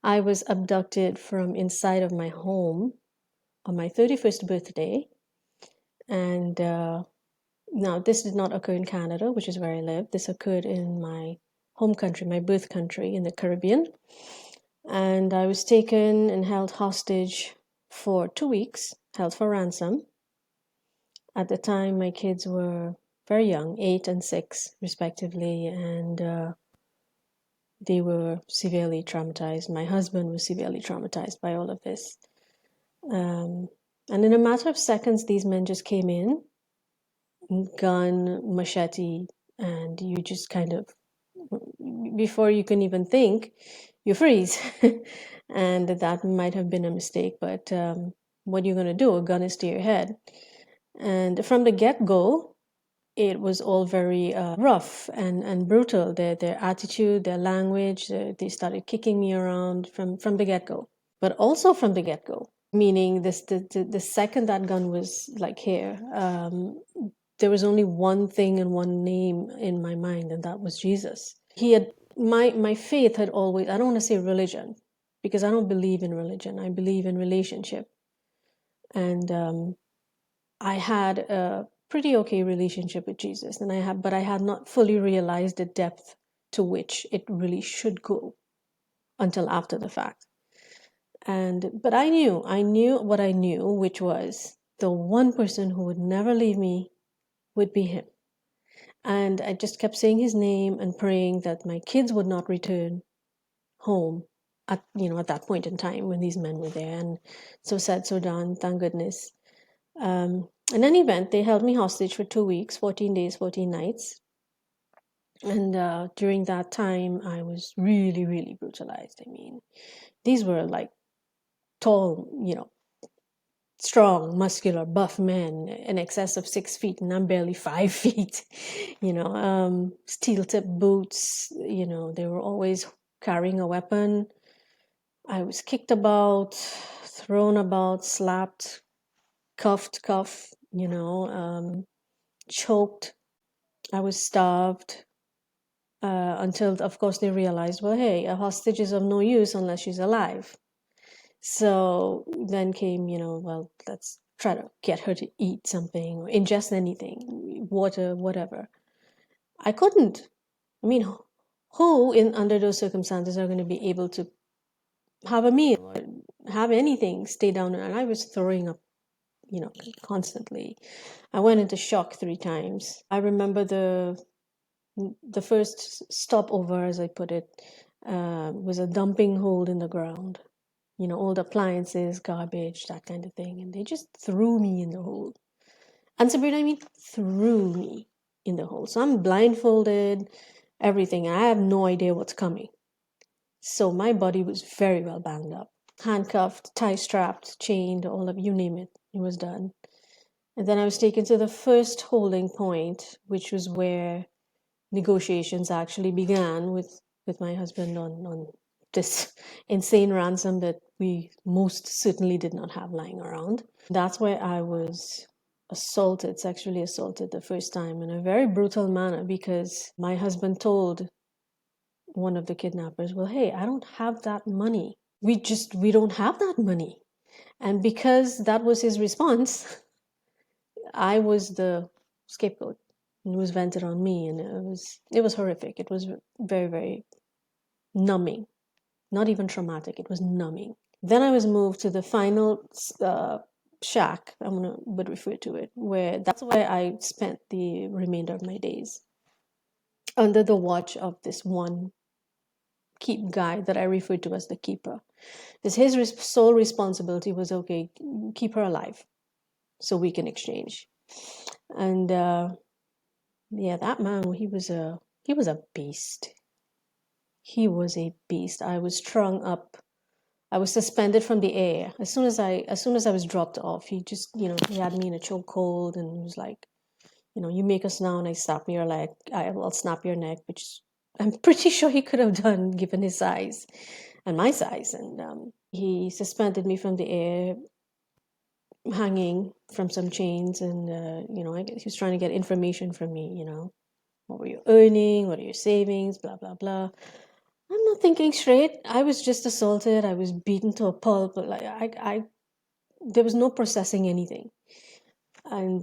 I was abducted from inside of my home on my 31st birthday. And now, this did not occur in Canada, which is where I live. This occurred in my home country, my birth country in the Caribbean. And I was taken and held hostage for 2 weeks, held for ransom. At the time, my kids were very young, 8 and 6, respectively, and they were severely traumatized. My husband was severely traumatized by all of this. And in a matter of seconds, these men just came in, gun, machete, and you just kind of, before you can even think, you freeze. And that might have been a mistake, but what are you going to do? A gun is to your head. And from the get-go, it was all very rough and brutal. Their attitude, their language, they started kicking me around from the get-go. But also from the get-go, meaning the second that gun was like here, there was only one thing and one name in my mind, and that was Jesus. He had my faith had always, I don't want to say religion, because I don't believe in religion. I believe in relationship. And I had a pretty okay relationship with Jesus, but I had not fully realized the depth to which it really should go until after the fact. But I knew what I knew, which was the one person who would never leave me would be him. And I just kept saying his name and praying that my kids would not return home at that point in time when these men were there. And so said, so done, thank goodness. In any event, they held me hostage for 2 weeks, 14 days, 14 nights. And during that time, I was really, really brutalized. I mean, these were like tall, strong, muscular, buff men in excess of 6 feet, and I'm barely 5 feet. Steel tip boots, they were always carrying a weapon. I was kicked about, thrown about, slapped, cuffed, choked. I was starved until, of course, they realized, well, hey, a hostage is of no use unless she's alive. So then came, well, let's try to get her to eat something or ingest anything, water, whatever. I couldn't. I mean, who under those circumstances are going to be able to have a meal or have anything, stay down? And I was throwing up, constantly. I went into shock 3 times. I remember the first stopover, as I put it, was a dumping hole in the ground. Old appliances, garbage, that kind of thing. And they just threw me in the hole. And Sabrina, I mean, threw me in the hole. So I'm blindfolded, everything. I have no idea what's coming. So my body was very well banged up. Handcuffed, tie-strapped, chained, all of you name it. It was done. And then I was taken to the first holding point, which was where negotiations actually began with my husband on this insane ransom that we most certainly did not have lying around. That's where I was sexually assaulted the first time in a very brutal manner, because my husband told one of the kidnappers, well, hey, I don't have that money. We don't have that money. And because that was his response, I was the scapegoat. It was vented on me, and it was horrific. It was very, very numbing. Not even traumatic. It was numbing. Then I was moved to the final shack, would refer to it, that's where I spent the remainder of my days, under the watch of this one guy that I referred to as the keeper. His sole responsibility was, okay, keep her alive so we can exchange. And that man, he was a beast. He was a beast. I was strung up. I was suspended from the air. As soon as I was dropped off, he just, he had me in a chokehold, and he was like, you make a sound, I snap your leg. I'll snap your neck, which I'm pretty sure he could have done given his size and my size. And he suspended me from the air, hanging from some chains, and he was trying to get information from me. What were you earning? What are your savings? Blah blah blah. I'm not thinking straight. I was just assaulted. I was beaten to a pulp. Like there was no processing anything. And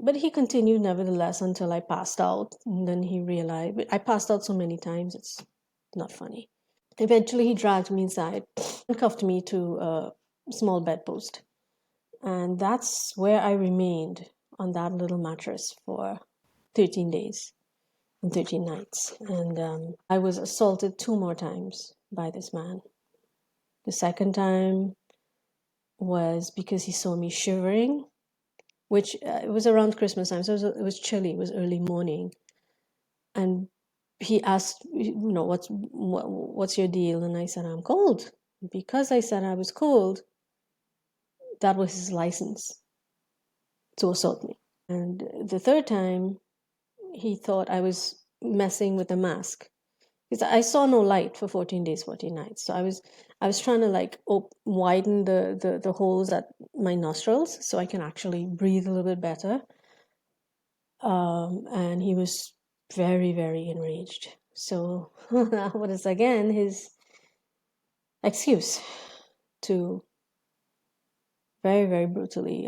but he continued nevertheless until I passed out. And then he realized I passed out so many times. It's not funny. Eventually, he dragged me inside, handcuffed me to a small bedpost, and that's where I remained on that little mattress for 13 days and 13 nights. And I was assaulted 2 more times by this man. The second time was because he saw me shivering, which it was around Christmas time, so it was chilly. It was early morning, and he asked, what's your deal? And I said, I'm cold. Because I said I was cold, that was his license to assault me. And the third time, he thought I was messing with the mask. Because I saw no light for 14 days, 14 nights. So I was trying to like widen the holes at my nostrils so I can actually breathe a little bit better. And he was very, very enraged. So that was again his excuse to very, very brutally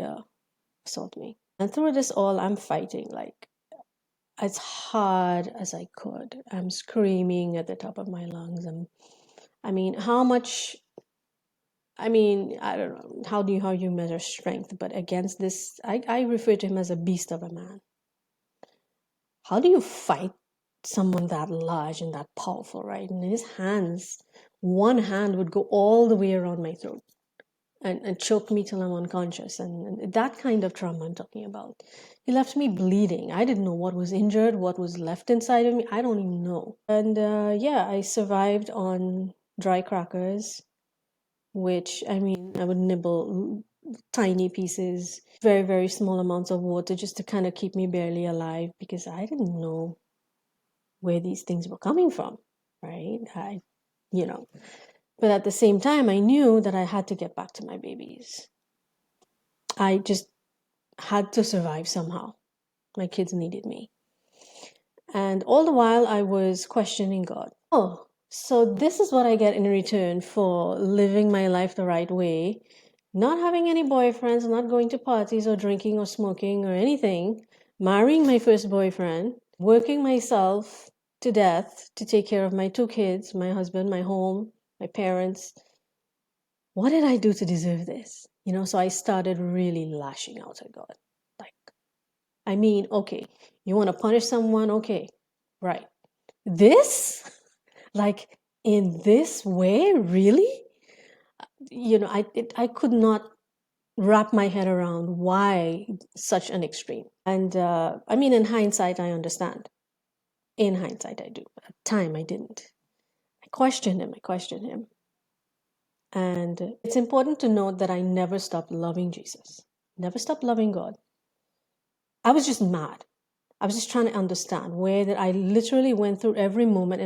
assault me. And through this all, I'm fighting like as hard as I could. I'm screaming at the top of my lungs. I mean, how much? I mean, I don't know. How you measure strength? But against this, I refer to him as a beast of a man. How do you fight someone that large and that powerful, right? And his hands, one hand would go all the way around my throat and choke me till I'm unconscious. And that kind of trauma I'm talking about. He left me bleeding. I didn't know what was injured, what was left inside of me. I don't even know. And yeah, I survived on dry crackers, which I mean, I would nibble tiny pieces, very, very small amounts of water just to kind of keep me barely alive because I didn't know where these things were coming from, right? But at the same time, I knew that I had to get back to my babies. I just had to survive somehow. My kids needed me. And all the while, I was questioning God. Oh, so this is what I get in return for living my life the right way, not having any boyfriends, not going to parties or drinking or smoking or anything, marrying my first boyfriend, working myself to death to take care of my 2 kids, my husband, my home, my parents. What did I do to deserve this? So I started really lashing out at God. Like, I mean, okay, you want to punish someone? Okay, right. This? Like, in this way? Really? I could not wrap my head around why such an extreme. And I mean, in hindsight, I understand. In hindsight, I do. At the time, I didn't. I questioned him. And it's important to note that I never stopped loving Jesus, never stopped loving God. I was just mad. I was just trying to understand where that I literally went through every moment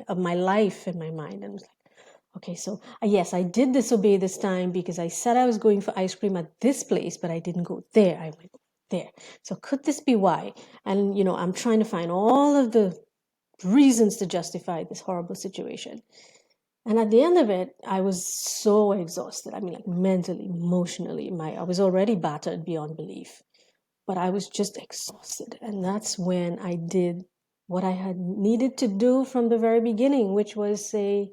of my life in my mind and was like, okay, so yes, I did disobey this time because I said I was going for ice cream at this place, but I didn't go there. I went there. So could this be why? And I'm trying to find all of the reasons to justify this horrible situation. And at the end of it, I was so exhausted. I mean, like mentally, emotionally, I was already battered beyond belief, but I was just exhausted. And that's when I did what I had needed to do from the very beginning, which was say,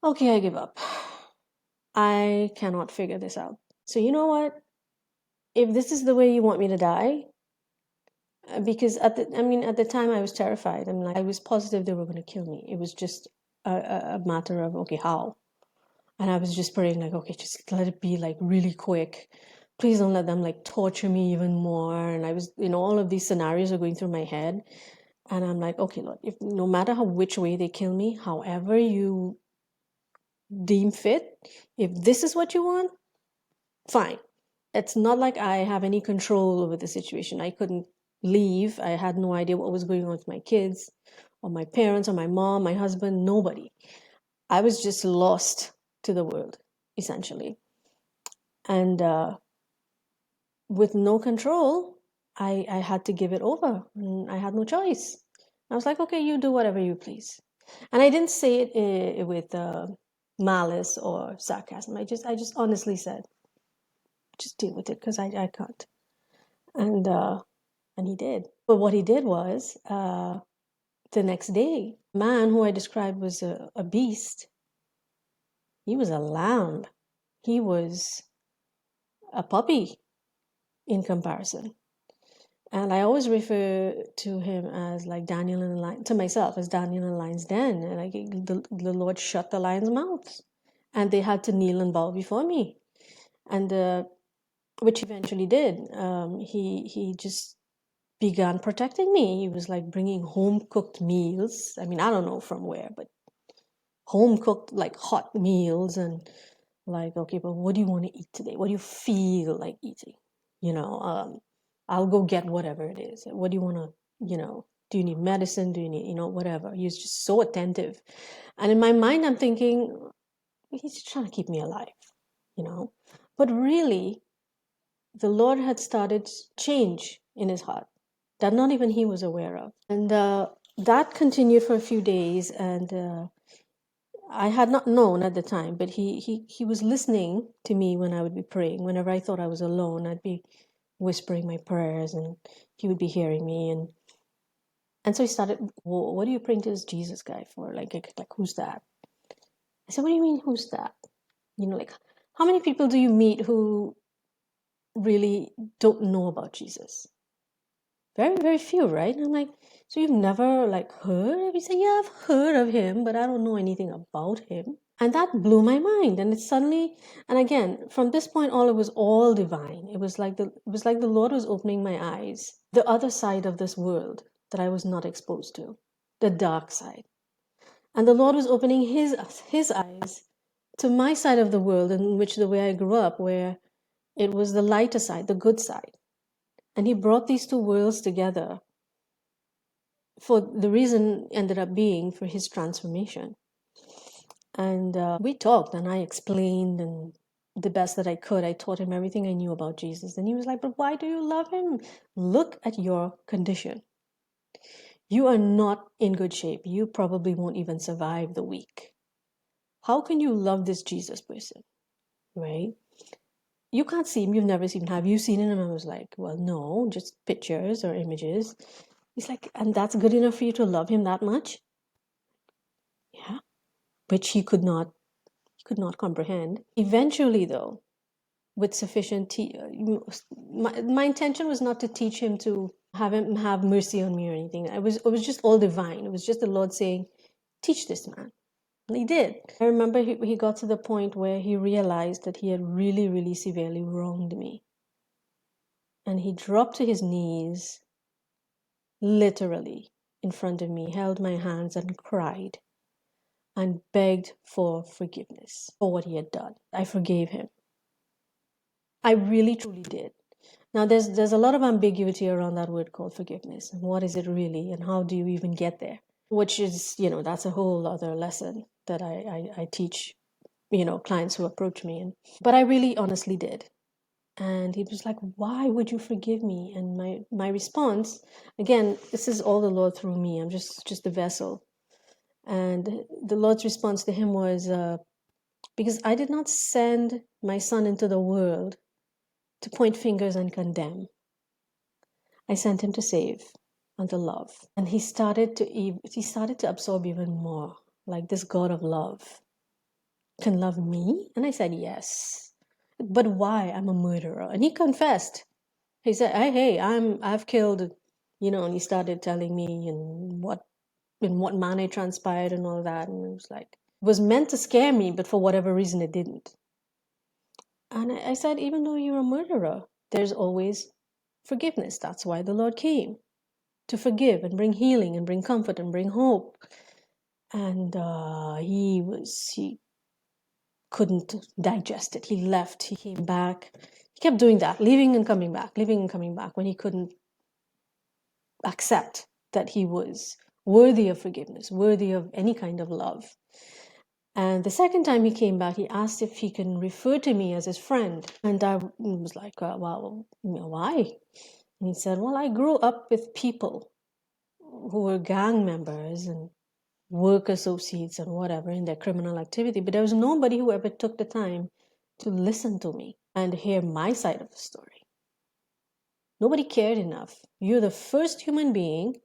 okay, I give up. I cannot figure this out. So you know what? If this is the way you want me to die, because at the time I was terrified. I'm like, I was positive they were going to kill me. It was just a matter of, okay, how? And I was just praying like, okay, just let it be like really quick. Please don't let them like torture me even more. And I was, all of these scenarios are going through my head. And I'm like, okay, Lord, if no matter which way they kill me, however you deem fit, if this is what you want, fine. It's not like I have any control over the situation. I couldn't leave. I had no idea what was going on with my kids or my parents or my mom, my husband, nobody. I was just lost to the world, essentially. And with no control, I had to give it over. And I had no choice. I was like, okay, you do whatever you please. And I didn't say it with malice or sarcasm. I just honestly said, just deal with it because I can't. And he did. But what he did was, the next day, the man who I described was a beast, he was a lamb. He was a puppy in comparison. And I always refer to him as like Daniel in the lion, to myself as Daniel in the lion's den. And like the Lord shut the lion's mouth, and they had to kneel and bow before me, and which eventually did. He just began protecting me. He was like bringing home cooked meals. I mean, I don't know from where, but home cooked like hot meals, and like, okay, but what do you want to eat today? What do you feel like eating? You know, I'll go get whatever it is. What do you want to, do you need medicine? Do you need, whatever? He was just so attentive. And in my mind, I'm thinking, he's just trying to keep me alive, you know? But really, the Lord had started change in his heart that not even he was aware of. And that continued for a few days. And I had not known at the time, but he was listening to me when I would be praying. Whenever I thought I was alone, I'd be whispering my prayers, and he would be hearing me. And so he started, "Whoa, what are you praying to this Jesus guy for? Like who's that?" I said, "What do you mean, who's that? Like, how many people do you meet who really don't know about Jesus? Very, very few, right?" And I'm like, "So you've never like heard of?" He said, "Yeah, I've heard of him, but I don't know anything about him." And that blew my mind. And it suddenly, and again, from this point on, it was all divine. It was like the Lord was opening my eyes, the other side of this world that I was not exposed to, the dark side. And the Lord was opening his eyes to my side of the world, in which the way I grew up, where it was the lighter side, the good side. And he brought these two worlds together for the reason ended up being for his transformation. And we talked, and I explained, and the best that I could, I taught him everything I knew about Jesus. And he was like, "But why do you love him? Look at your condition. You are not in good shape. You probably won't even survive the week. How can you love this Jesus person?" Right? "You can't see him. You've never seen him. Have you seen him?" And I was like, "Well, no, just pictures or images." He's like, "And that's good enough for you to love him that much?" Yeah. Which he could not comprehend. Eventually, though, with sufficient my intention was not to teach him, to have him have mercy on me or anything. It was just all divine. It was just the Lord saying, "Teach this man." And he did. I remember he got to the point where he realized that he had really, really severely wronged me. And he dropped to his knees, literally, in front of me, held my hands and cried and begged for forgiveness for what he had done. I forgave him. I really, truly did. Now, there's a lot of ambiguity around that word called forgiveness. And what is it really, and how do you even get there? Which is, that's a whole other lesson that I teach, clients who approach me. But I really honestly did. And he was like, "Why would you forgive me?" And my response, again, this is all the Lord through me. I'm just a vessel. And the Lord's response to him was, because I did not send my son into the world to point fingers and condemn. I sent him to save and to love. And he started to absorb even more. Like, this God of love can love me? And I said, "Yes." "But why? I'm a murderer." And he confessed. He said, "Hey, I've killed," and he started telling me in what manner it transpired and all that. And it was meant to scare me, but for whatever reason it didn't. And I said, "Even though you're a murderer, there's always forgiveness. That's why the Lord came, to forgive and bring healing and bring comfort and bring hope." And he couldn't digest it. He left. He came back. He kept doing that, leaving and coming back when he couldn't accept that he was worthy of forgiveness, worthy of any kind of love. And the second time he came back, he asked if he can refer to me as his friend. And I was like, "Well, why?" And he said, "Well, I grew up with people who were gang members, and work associates and whatever in their criminal activity, but there was nobody who ever took the time to listen to me and hear my side of the story. Nobody cared enough. You're the first human being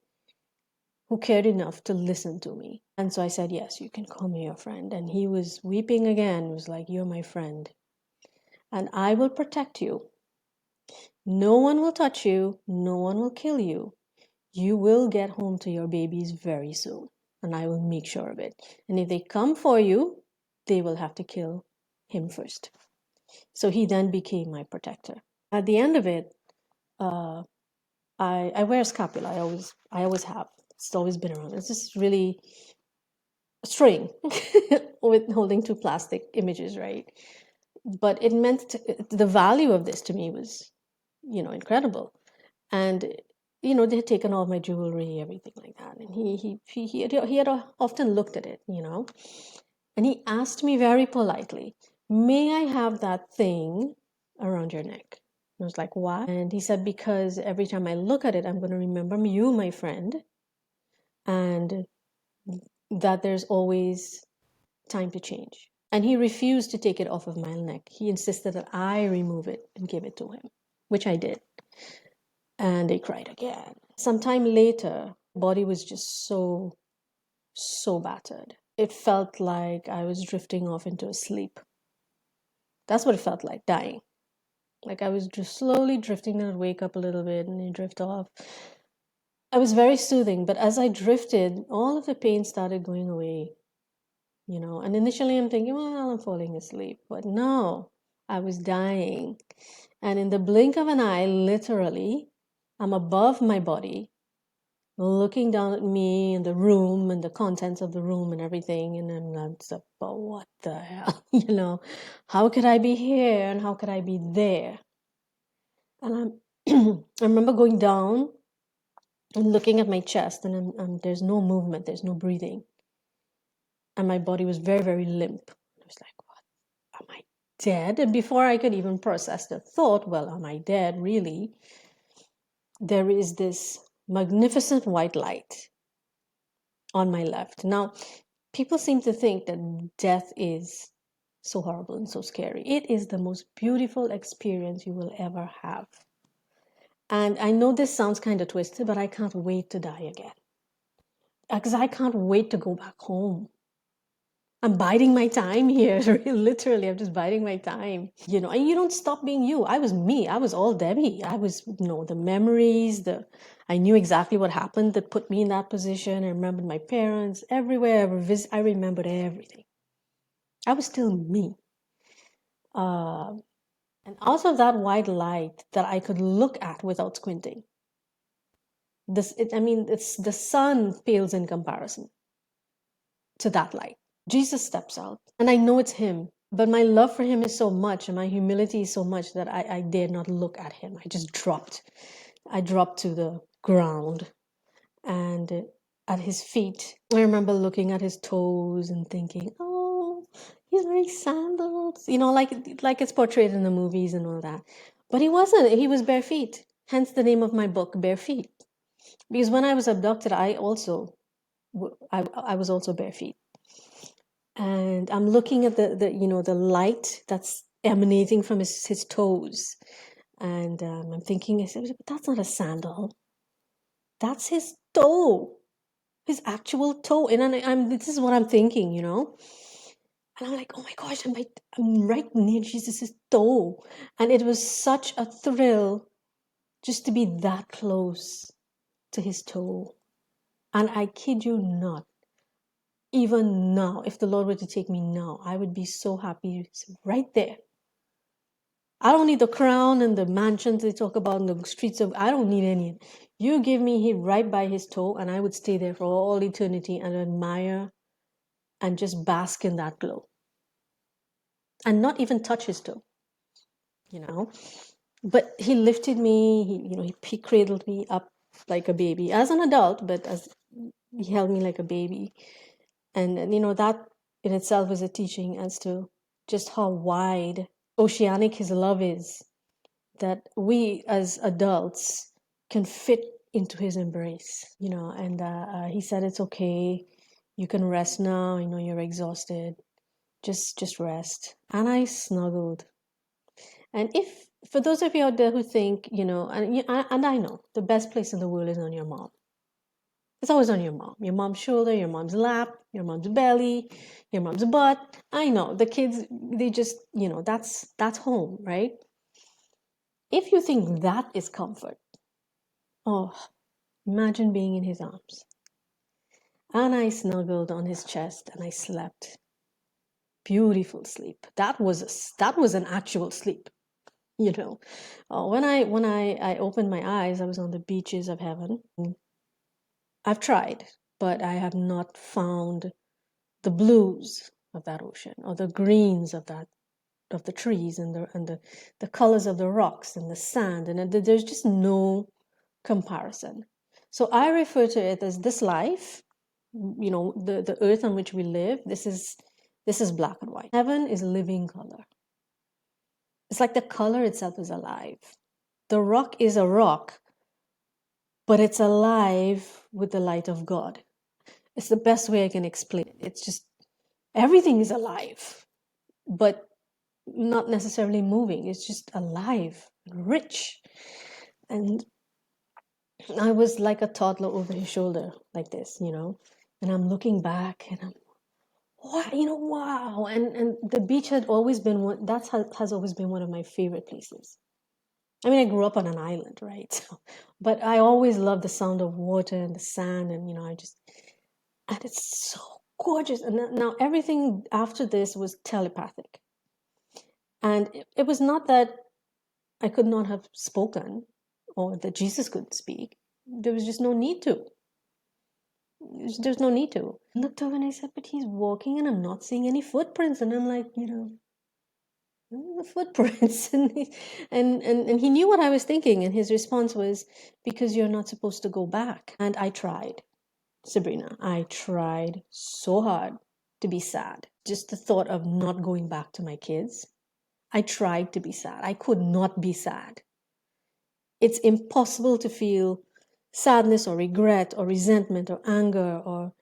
who cared enough to listen to me. And so I said, yes, you can call me your friend. And he was weeping again. He was like, you're my friend. And I will protect you. No one will touch you. No one will kill you. You will get home to your babies very soon. And I will make sure of it. And if they come for you, they will have to kill him first. So he then became my protector. At the end of it, uh, I wear a scapula. I always have. It's always been around. It's just really a string with holding two plastic images, right? But it meant the value of this to me was, incredible. And they had taken all my jewelry, everything like that. And he had often looked at it, and he asked me very politely, "May I have that thing around your neck?" I was like, "Why?" And he said, "Because every time I look at it, I'm going to remember you, my friend, and that there's always time to change." And he refused to take it off of my neck. He insisted that I remove it and give it to him, which I did. And they cried again. Sometime later, body was just so, so battered. It felt like I was drifting off into a sleep. That's what it felt like, dying. Like I was just slowly drifting, and I'd wake up a little bit and then drift off. I was very soothing, but as I drifted, all of the pain started going away, And initially I'm thinking, well, I'm falling asleep. But no, I was dying. And in the blink of an eye, literally, I'm above my body, looking down at me and the room and the contents of the room and everything. And I'm like, but what the hell? How could I be here and how could I be there? And I remember going down and looking at my chest, and there's no movement, there's no breathing. And my body was very, very limp. I was like, what? Am I dead? And before I could even process the thought, well, am I dead, really? There is this magnificent white light on my left. Now, people seem to think that death is so horrible and so scary. It is the most beautiful experience you will ever have. And I know this sounds kind of twisted, but I can't wait to die again. Because I can't wait to go back home. I'm biding my time here. Literally, I'm just biding my time. And you don't stop being you. I was me. I was all Debbie. I was, the memories, I knew exactly what happened that put me in that position. I remembered my parents. Everywhere I ever visit, I remembered everything. I was still me. And out of that white light that I could look at without squinting, it's the sun pales in comparison to that light. Jesus steps out, and I know it's him, but my love for him is so much, and my humility is so much that I dared not look at him. I just dropped. I dropped to the ground, and at his feet, I remember looking at his toes and thinking, oh, he's wearing sandals, like it's portrayed in the movies and all that. But he wasn't. He was bare feet. Hence the name of my book, Bare Feet. Because when I was abducted, I was also bare feet. And I'm looking at the light that's emanating from his toes. And I'm thinking, I said, but that's not a sandal. That's his toe. His actual toe. And this is what I'm thinking, And I'm like, oh my gosh, I'm right near Jesus' toe. And it was such a thrill just to be that close to his toe. And I kid you not, even now, if the Lord were to take me now, I would be so happy right there. I don't need the crown and the mansions they talk about in the streets of, I don't need any. You give me him right by his toe, and I would stay there for all eternity and admire and just bask in that glow. And not even touch his toe, But he lifted me, he cradled me up like a baby, as an adult, but as he held me like a baby. And that in itself is a teaching as to just how wide, oceanic his love is, that we as adults can fit into his embrace, And he said it's okay, You can rest now. I know you're exhausted. Just rest. And I snuggled. And if, for those of you out there who think, and I know the best place in the world is on your mom. It's always on your mom's shoulder, your mom's lap, your mom's belly, your mom's butt. I know the kids, they just, that's home, right? If you think that is comfort, oh, imagine being in his arms. And I snuggled on his chest and I slept. Beautiful sleep. That was an actual sleep. When I opened my eyes, I was on the beaches of heaven. I've tried, but I have not found the blues of that ocean or the greens of the trees and the colors of the rocks and the sand, and there's just no comparison. So I refer to it as this life, the earth on which we live. This is black and white. Heaven is living color. It's like the color itself is alive. The rock is a rock, but it's alive with the light of God. It's the best way I can explain it. It's just everything is alive, but not necessarily moving. It's just alive and rich. And I was like a toddler over his shoulder, like this, and I'm looking back and I'm, wow. And the beach had always been has always been one of my favorite places. I mean, I grew up on an island, right? But I always loved the sound of water and the sand, and and it's so gorgeous. And now everything after this was telepathic, and it was not that I could not have spoken or that Jesus couldn't speak. There was just no need to. There's no need to. I looked over and I said, "But he's walking, and I'm not seeing any footprints." And I'm like, the footprints, and he knew what I was thinking, and his response was, "Because you're not supposed to go back." And I tried, Sabrina. I tried so hard to be sad. Just the thought of not going back to my kids. I tried to be sad. I could not be sad. It's impossible to feel sadness or regret or resentment or anger, or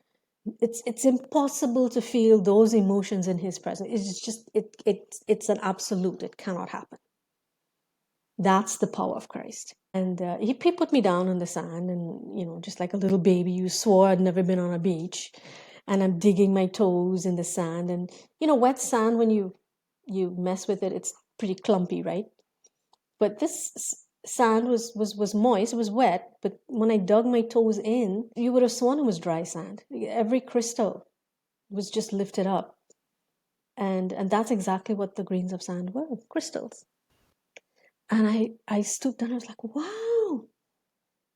it's impossible to feel those emotions in his presence. It's just it's an absolute. It cannot happen. That's the power of Christ. And he put me down on the sand, and just like a little baby, you swore I'd never been on a beach, and I'm digging my toes in the sand, and wet sand, when you mess with it, it's pretty clumpy, right? But this sand was moist, it was wet, but when I dug my toes in, you would have sworn it was dry sand. Every crystal was just lifted up. And that's exactly what the grains of sand were, crystals. And I stooped down, I was like, wow.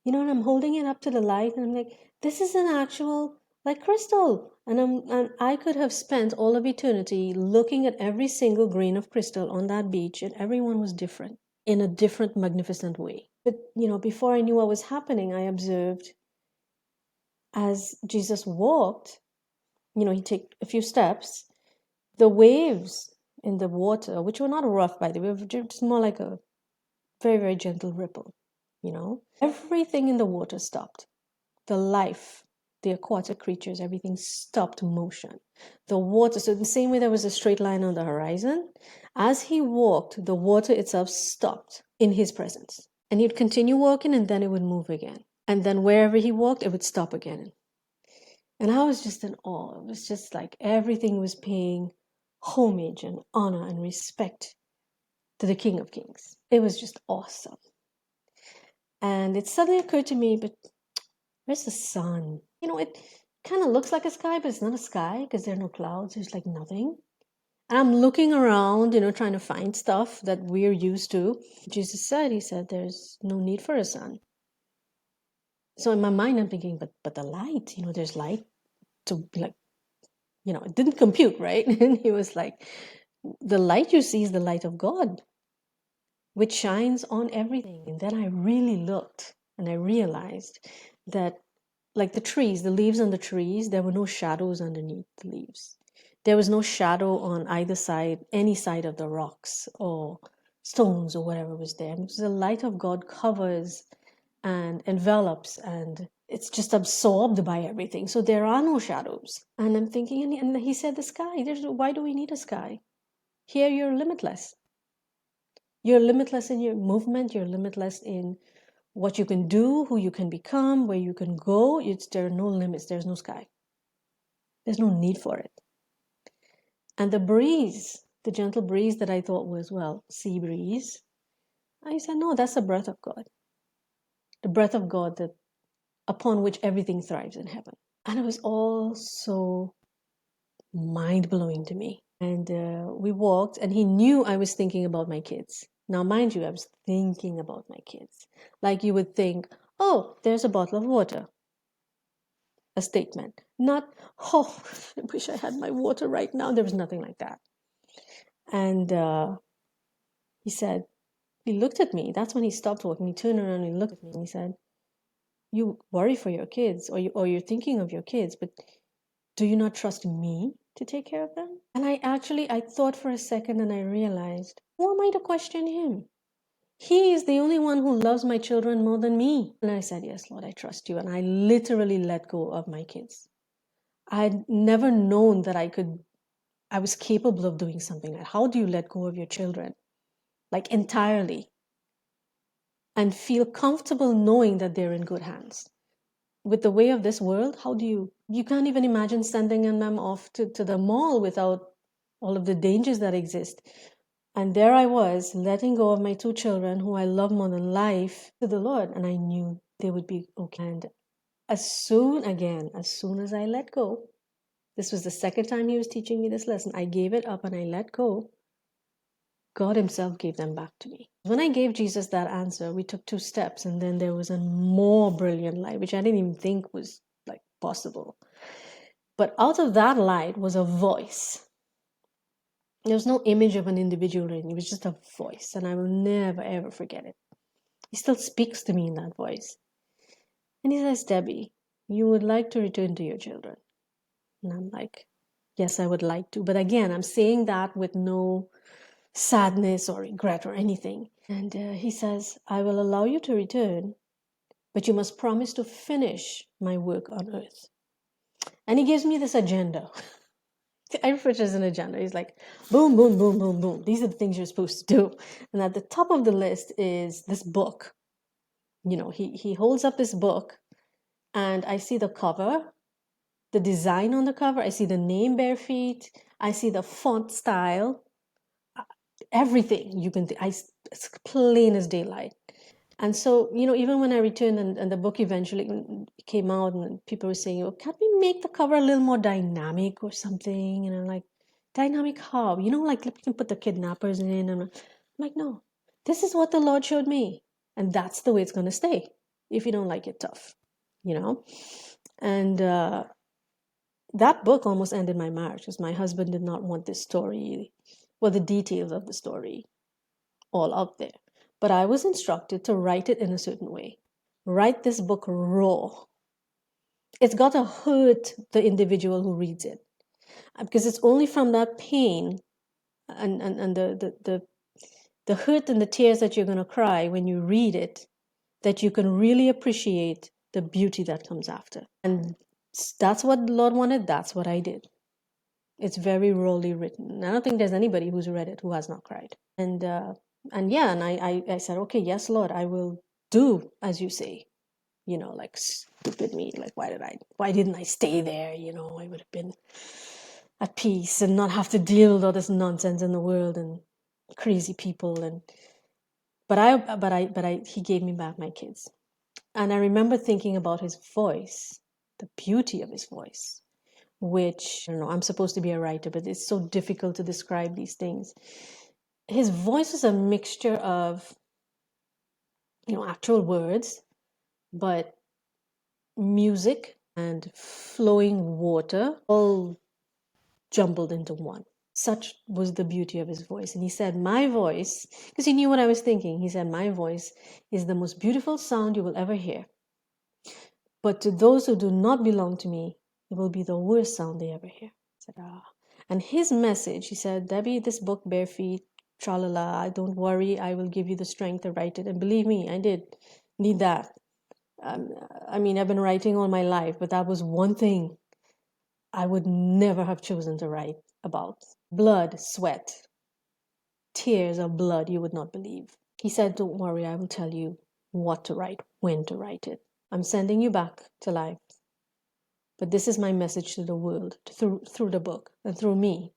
And I'm holding it up to the light, and I'm like, this is an actual like crystal. And I could have spent all of eternity looking at every single grain of crystal on that beach, and everyone was different in a different, magnificent way. But before I knew what was happening, I observed as Jesus walked, he'd take a few steps, the waves in the water, which were not rough, by the way, were just more like a very, very gentle ripple, everything in the water stopped. The life, the aquatic creatures, everything stopped motion. The water, so the same way there was a straight line on the horizon, as he walked, the water itself stopped in his presence. And he'd continue walking, and then it would move again. And then wherever he walked, it would stop again. And I was just in awe. It was just like everything was paying homage and honor and respect to the King of Kings. It was just awesome. And it suddenly occurred to me, but where's the sun? It kind of looks like a sky, but it's not a sky because there are no clouds. There's like nothing. And I'm looking around, trying to find stuff that we're used to. Jesus said, he said, there's no need for a sun. So in my mind, I'm thinking, but the light, there's light to like, it didn't compute, right? And he was like, the light you see is the light of God, which shines on everything. And then I really looked and I realized that, like the trees, the leaves on the trees, there were no shadows underneath the leaves. There was no shadow on either side, any side of the rocks or stones or whatever was there. Because the light of God covers and envelops and it's just absorbed by everything. So there are no shadows. And I'm thinking, and he said, the sky. Why do we need a sky? Here you're limitless. You're limitless in your movement. You're limitless in what you can do, who you can become, where you can go. There are no limits. There's no sky. There's no need for it. And the breeze, the gentle breeze that I thought was, well, sea breeze, I said, no, that's the breath of God. The breath of God that upon which everything thrives in heaven. And it was all so mind-blowing to me. And we walked, and he knew I was thinking about my kids. Now, mind you, I was thinking about my kids. Like you would think, oh, there's a bottle of water. A statement. Not, oh, I wish I had my water right now. There was nothing like that. And he said, he looked at me. That's when he stopped walking. He turned around and he looked at me and he said, you worry for your kids, or you're thinking of your kids, but do you not trust me to take care of them? And I thought for a second and I realized, who am I to question him? He is the only one who loves my children more than me. And I said, yes, Lord, I trust you. And I literally let go of my kids. I'd never known that I was capable of doing something like that. How do you let go of your children? Like entirely. And feel comfortable knowing that they're in good hands. With the way of this world, you can't even imagine sending them off to the mall without all of the dangers that exist. And there I was, letting go of my two children who I love more than life to the Lord. And I knew they would be okay. And as soon as I let go, this was the second time he was teaching me this lesson, I gave it up and I let go. God himself gave them back to me. When I gave Jesus that answer, we took 2 steps, and then there was a more brilliant light, which I didn't even think was like possible. But out of that light was a voice. There was no image of an individual in it. It was just a voice, and I will never, ever forget it. He still speaks to me in that voice. And he says, Debbie, you would like to return to your children. And I'm like, yes, I would like to. But again, I'm saying that with no sadness or regret or anything. And he says, I will allow you to return, but you must promise to finish my work on earth. And he gives me this agenda. I refer to it as an agenda. He's like, boom, boom, boom, boom, boom. These are the things you're supposed to do. And at the top of the list is this book. You know, he holds up this book, and I see the cover, the design on the cover. I see the name Bare Feet. I see the font style. Everything you can, it's plain as daylight. And so, you know, even when I returned and the book eventually came out and people were saying, oh, can't we make the cover a little more dynamic or something? And I'm like, dynamic how? You know, like we can put the kidnappers in. And I'm like, no, this is what the Lord showed me. And that's the way it's going to stay. If you don't like it, tough, you know? And that book almost ended my marriage because my husband did not want this story, well, the details of the story all out there. But I was instructed to write it in a certain way. Write this book raw. It's got to hurt the individual who reads it. Because it's only from that pain and the hurt and the tears that you're going to cry when you read it that you can really appreciate the beauty that comes after. And that's what the Lord wanted. That's what I did. It's very rawly written. I don't think there's anybody who's read it who has not cried. And I said, okay, yes, Lord, I will do as you say. You know, like stupid me. Like, why didn't I stay there? You know, I would have been at peace and not have to deal with all this nonsense in the world and crazy people. But he gave me back my kids. And I remember thinking about his voice, the beauty of his voice, which, I don't know, I'm supposed to be a writer, but it's so difficult to describe these things. His voice is a mixture of, you know, actual words, but music and flowing water all jumbled into one. Such was the beauty of his voice. And he said, my voice, because he knew what I was thinking, he said, my voice is the most beautiful sound you will ever hear. But to those who do not belong to me, it will be the worst sound they ever hear. I said, ah. And his message, he said, Debbie, this book, Bare Feet, tralala, don't worry, I will give you the strength to write it. And believe me, I did need that. I mean, I've been writing all my life, but that was one thing I would never have chosen to write about. Blood, sweat, tears of blood you would not believe. He said, don't worry, I will tell you what to write, when to write it. I'm sending you back to life. But this is my message to the world through the book and through me.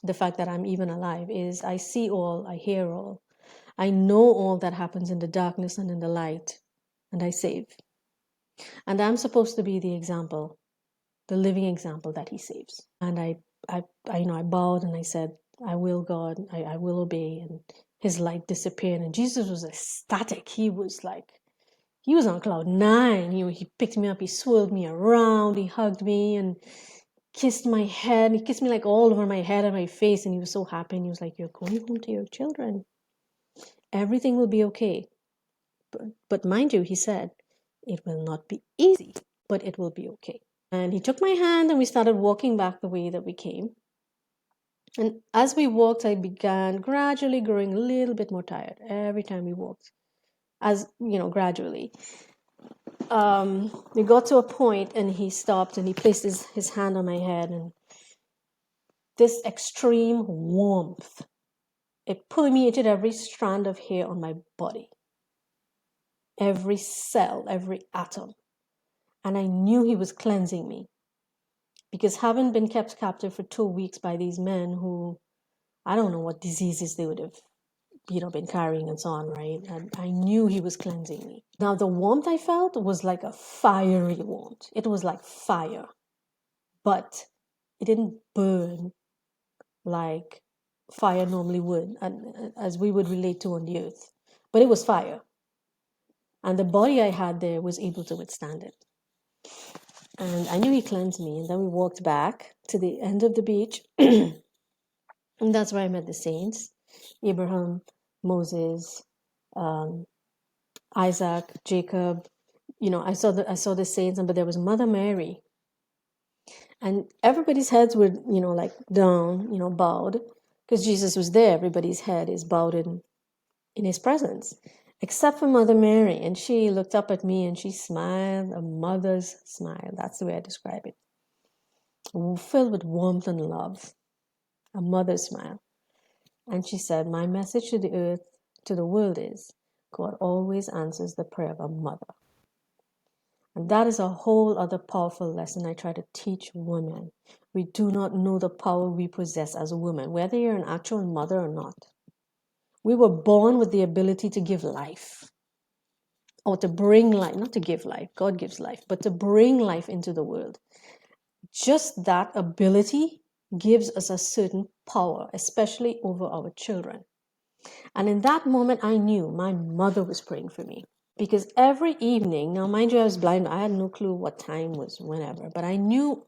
The fact that I'm even alive is I see all, I hear all. I know all that happens in the darkness and in the light, and I save. And I'm supposed to be the example, the living example that he saves. And I bowed and I said, I will, God, I will obey. And his light disappeared. And Jesus was ecstatic. He was on cloud nine. He picked me up, he swirled me around, he hugged me and kissed my head. He kissed me like all over my head and my face. And he was so happy. And he was like, you're going home to your children. Everything will be okay. But mind you, he said, it will not be easy, but it will be okay. And he took my hand and we started walking back the way that we came. And as we walked, I began gradually growing a little bit more tired every time we walked. As you know, gradually. We got to a point and he stopped and he placed his hand on my head, and this extreme warmth, it permeated every strand of hair on my body, every cell, every atom. And I knew he was cleansing me, because having been kept captive for 2 weeks by these men who, I don't know what diseases they would have been carrying and so on, right? And I knew he was cleansing me. Now, the warmth I felt was like a fiery warmth. It was like fire, but it didn't burn like fire normally would, and as we would relate to on the earth. But it was fire. And the body I had there was able to withstand it. And I knew he cleansed me. And then we walked back to the end of the beach. And that's where I met the saints. Abraham, Moses, Isaac, Jacob. I saw the saints, but there was Mother Mary. And everybody's heads were, like down, bowed, because Jesus was there. Everybody's head is bowed in his presence, except for Mother Mary. And she looked up at me and she smiled, a mother's smile. That's the way I describe it. Filled with warmth and love, a mother's smile. And she said, my message to the earth, to the world is, God always answers the prayer of a mother. And that is a whole other powerful lesson I try to teach women. We do not know the power we possess as a woman, whether you're an actual mother or not. We were born with the ability to give life, or to bring life, not to give life, God gives life, but to bring life into the world. Just that ability gives us a certain power, especially over our children. And in that moment, I knew my mother was praying for me. Because every evening, now mind you, I was blind, I had no clue what time was whenever, but I knew,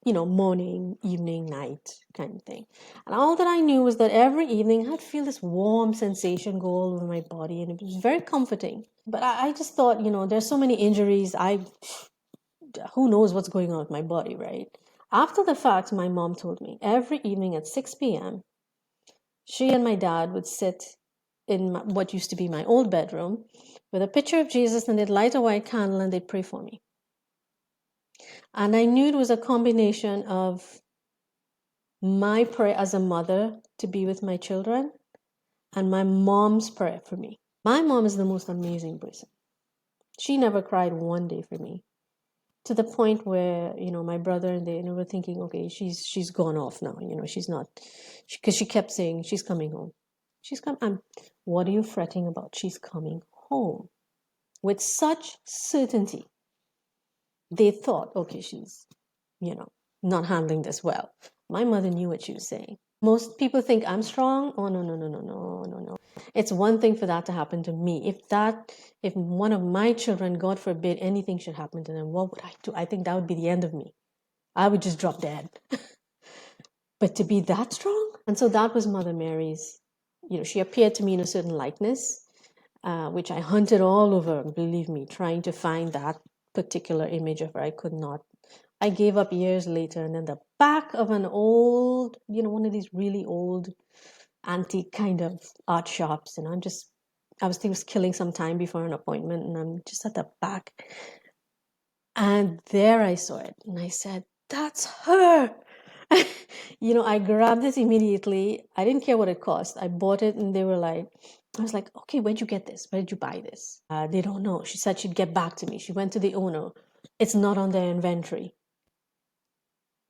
morning, evening, night kind of thing. And all that I knew was that every evening I'd feel this warm sensation go all over my body, and it was very comforting. But I just thought, there's so many injuries, who knows what's going on with my body, right? After the fact, my mom told me every evening at 6 p.m., she and my dad would sit in what used to be my old bedroom with a picture of Jesus, and they'd light a white candle and they'd pray for me. And I knew it was a combination of my prayer as a mother to be with my children and my mom's prayer for me. My mom is the most amazing person. She never cried one day for me, to the point where, my brother and they were thinking, okay, she's gone off now. She's not, because she kept saying, she's coming home. She's coming. What are you fretting about? She's coming home. With such certainty. They thought, okay, she's, not handling this well. My mother knew what she was saying. Most people think I'm strong. Oh, no. It's one thing for that to happen to me. If one of my children, God forbid, anything should happen to them, what would I do? I think that would be the end of me. I would just drop dead. But to be that strong? And so that was Mother Mary's, she appeared to me in a certain likeness, which I hunted all over, believe me, trying to find that particular image of her. I could not. I gave up years later, and in the back of an old, one of these really old antique kind of art shops, and I'm just I was killing some time before an appointment, and I'm just at the back. And there I saw it, and I said, "That's her." I grabbed this immediately. I didn't care what it cost. I bought it, and they were like, I was like, "Okay, where'd you get this? Where did you buy this?" They don't know. She said she'd get back to me. She went to the owner. It's not on their inventory.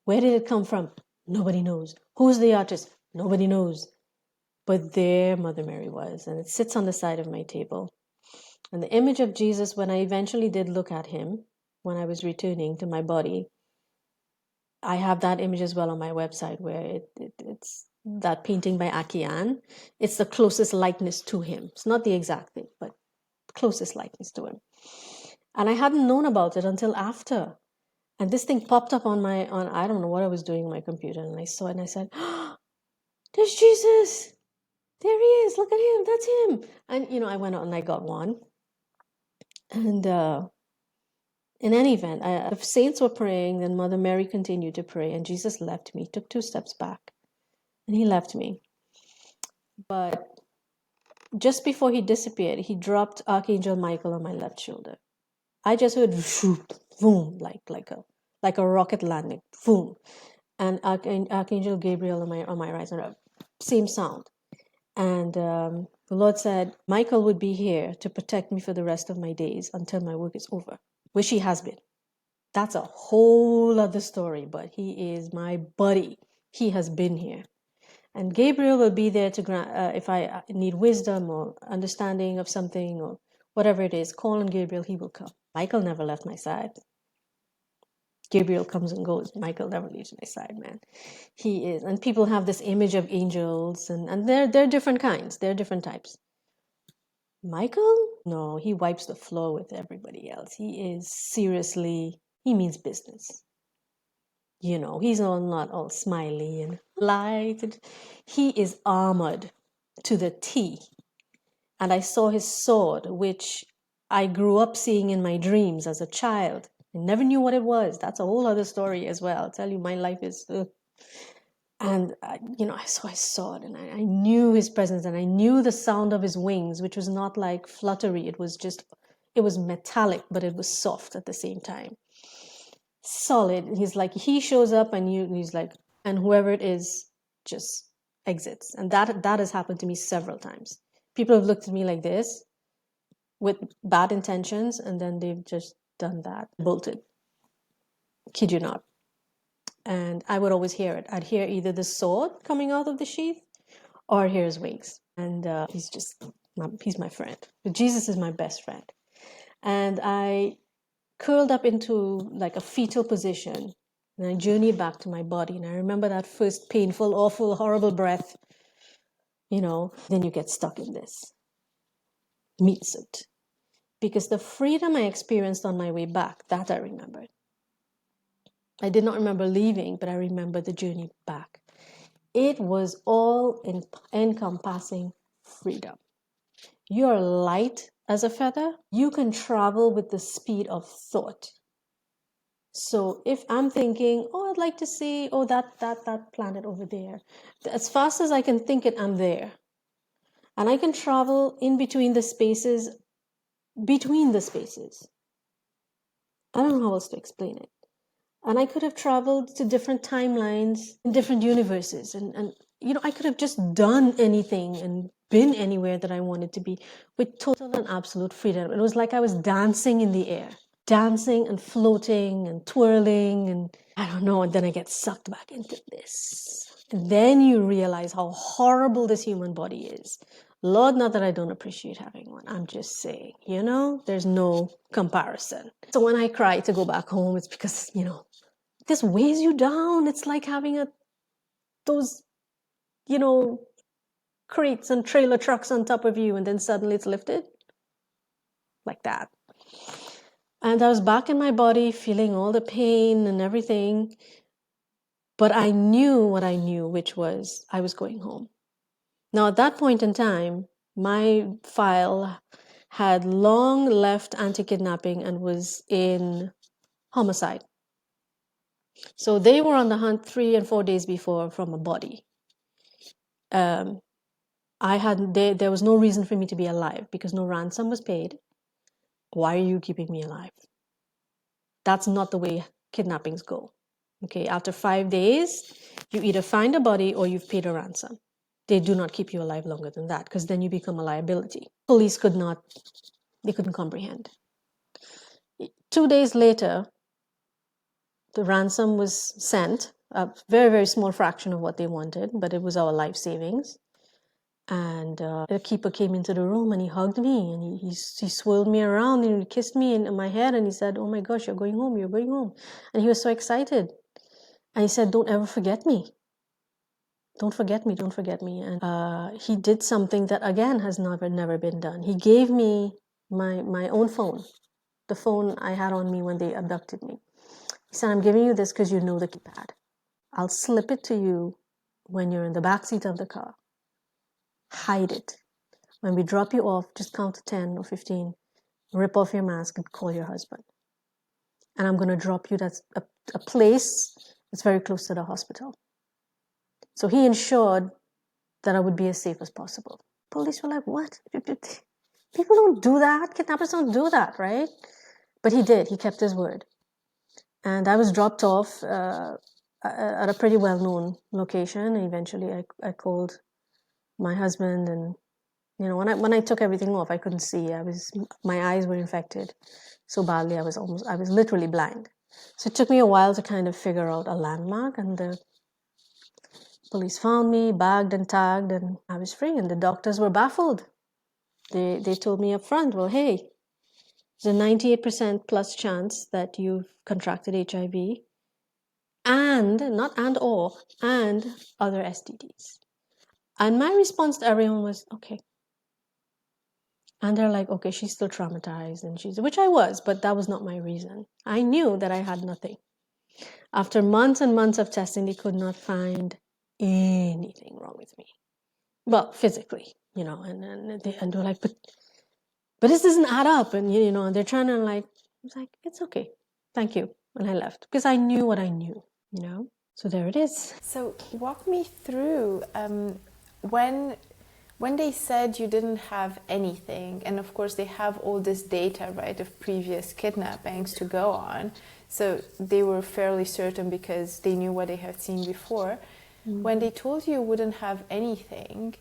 Where did it come from? Nobody knows. Who's the artist? Nobody knows. But there Mother Mary was, and it sits on the side of my table. And the image of Jesus, when I eventually did look at him, when I was returning to my body, I have that image as well on my website, where it's that painting by Akian. It's the closest likeness to him. It's not the exact thing, but closest likeness to him. And I hadn't known about it until after. And this thing popped up on I don't know what I was doing on my computer, and I saw it and I said, "Oh, there's Jesus. There he is. Look at him. That's him." And I went out and I got one. And in any event, the saints were praying, then Mother Mary continued to pray, and Jesus left me, took 2 steps back, and he left me. But just before he disappeared, he dropped Archangel Michael on my left shoulder. I just heard boom, like a rocket landing, boom, and Archangel Gabriel on my right side, same sound. And the Lord said Michael would be here to protect me for the rest of my days until my work is over, which he has been. That's a whole other story, but he is my buddy. He has been here. And Gabriel will be there to grant, if I need wisdom or understanding of something or whatever it is, call on Gabriel, he will come. Michael never left my side. Gabriel comes and goes. Michael never leaves my side, man. He is. And people have this image of angels, and they're different kinds. They're different types. Michael? No, he wipes the floor with everybody else. He is seriously, he means business. He's not all smiley and light. He is armored to the T. And I saw his sword, which I grew up seeing in my dreams as a child. I never knew what it was. That's a whole other story as well. I'll tell you, my life is... And, I saw his sword, and I knew his presence, and I knew the sound of his wings, which was not like fluttery. It was metallic, but it was soft at the same time. Solid. He's like, he shows up, and he's like, and whoever it is just exits. And that has happened to me several times. People have looked at me like this with bad intentions, and then they've just done that, bolted. Kid you not. And I would always hear it. I'd hear either the sword coming out of the sheath or hear his wings. And he's my friend. But Jesus is my best friend. And I curled up into like a fetal position, and I journeyed back to my body. And I remember that first painful, awful, horrible breath. Then you get stuck in this meat suit. Because the freedom I experienced on my way back, that I remembered. I did not remember leaving, but I remember the journey back. It was all encompassing freedom. You're light as a feather. You can travel with the speed of thought. So if I'm thinking, I'd like to see, that planet over there. As fast as I can think it, I'm there. And I can travel in between the spaces. I don't know how else to explain it. And I could have traveled to different timelines in different universes. And I could have just done anything and been anywhere that I wanted to be with total and absolute freedom. It was like I was dancing in the air, dancing and floating and twirling, and I don't know. And then I get sucked back into this. And then you realize how horrible this human body is. Lord, not that I don't appreciate having one. I'm just saying, there's no comparison. So when I cry to go back home, it's because, this weighs you down. It's like having those, crates and trailer trucks on top of you, and then suddenly it's lifted. Like that. And I was back in my body, feeling all the pain and everything. But I knew what I knew, which was I was going home. Now, at that point in time, my file had long left anti-kidnapping and was in homicide. So they were on the hunt 3 and 4 days before from a body. There was no reason for me to be alive because no ransom was paid. Why are you keeping me alive? That's not the way kidnappings go. Okay, after 5 days, you either find a body or you've paid a ransom. They do not keep you alive longer than that because then you become a liability. Police couldn't comprehend. 2 days later, the ransom was sent, a very, very small fraction of what they wanted, but it was our life savings. And the keeper came into the room and he hugged me and he swirled me around and he kissed me in my head and he said, "Oh my gosh, you're going home, you're going home." And he was so excited. And he said, "Don't ever forget me. Don't forget me, don't forget me." And he did something that, again, has never been done. He gave me my own phone, the phone I had on me when they abducted me. He said, "I'm giving you this because you know the keypad. I'll slip it to you when you're in the backseat of the car. Hide it. When we drop you off, just count to 10 or 15, rip off your mask and call your husband. And I'm going to drop you that's a place that's very close to the hospital." So he ensured that I would be as safe as possible. Police were like, "What? People don't do that. Kidnappers don't do that, right?" But he did. He kept his word. And I was dropped off at a pretty well-known location. And eventually I called my husband, and when I took everything off, I couldn't see. My eyes were infected so badly. I was literally blind. So it took me a while to kind of figure out a landmark, and the police found me, bagged and tagged, and I was free. And the doctors were baffled. They told me up front, "Well, hey, there's a 98% plus chance that you've contracted HIV and other STDs." And my response to everyone was, "Okay." And they're like, "Okay, she's still traumatized," which I was, but that was not my reason. I knew that I had nothing. After months and months of testing, they could not find anything wrong with me. Well, physically, and they're like, but this doesn't add up. And, and they're trying to I was like, "It's okay. Thank you." And I left because I knew what I knew, So there it is. So walk me through when they said you didn't have anything, and of course they have all this data, right, of previous kidnappings to go on, so they were fairly certain because they knew what they had seen before. Mm-hmm. When they told you wouldn't have anything,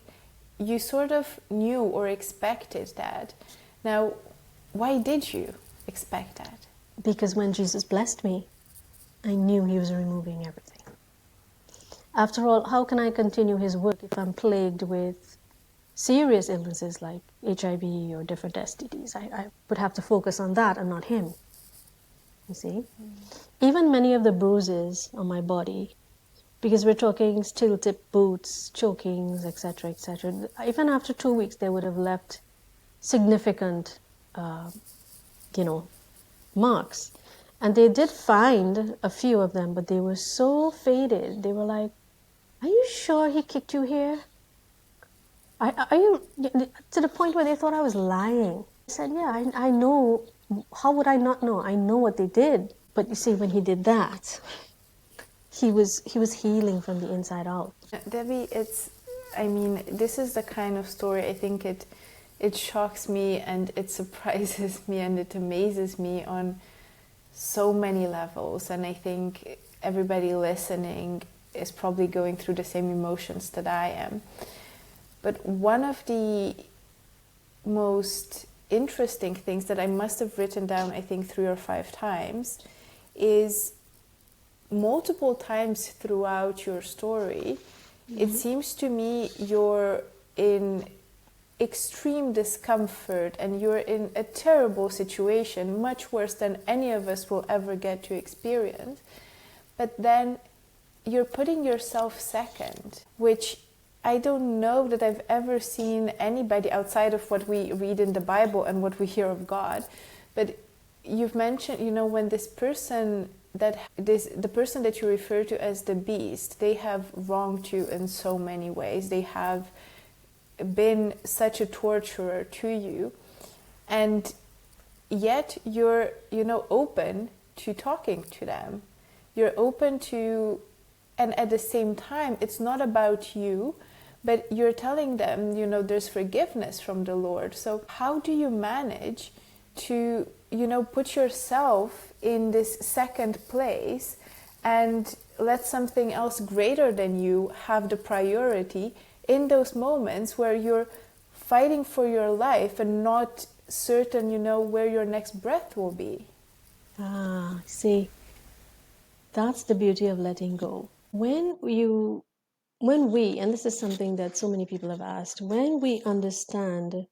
you sort of knew or expected that. Now, why did you expect that? Because when Jesus blessed me, I knew he was removing everything. After all, how can I continue his work if I'm plagued with serious illnesses like HIV or different STDs? I would have to focus on that and not him, you see? Even many of the bruises on my body, because we're talking steel-tip boots, chokings, etc., etc., even after 2 weeks, they would have left significant, marks. And they did find a few of them, but they were so faded. They were like, "Are you sure he kicked you here? Are you," to the point where they thought I was lying. I said, "Yeah, I know. How would I not know? I know what they did." But you see, when he did that, he was healing from the inside out. Debbie, this is the kind of story, I think it shocks me and it surprises me and it amazes me on so many levels. And I think everybody listening is probably going through the same emotions that I am. But one of the most interesting things that I must have written down, I think 3 or 5 times, is multiple times throughout your story, it seems to me you're in extreme discomfort and you're in a terrible situation, much worse than any of us will ever get to experience. But then you're putting yourself second, which I don't know that I've ever seen anybody outside of what we read in the Bible and what we hear of God. But you've mentioned, when the person that you refer to as the beast, they have wronged you in so many ways. They have been such a torturer to you, and yet you're open to talking to them. You're open to, and at the same time, it's not about you, But you're telling them, there's forgiveness from the Lord. So how do you manage to, put yourself in this second place and let something else greater than you have the priority in those moments where you're fighting for your life and not certain, where your next breath will be? See, that's the beauty of letting go. When we, and this is something that so many people have asked, when we understand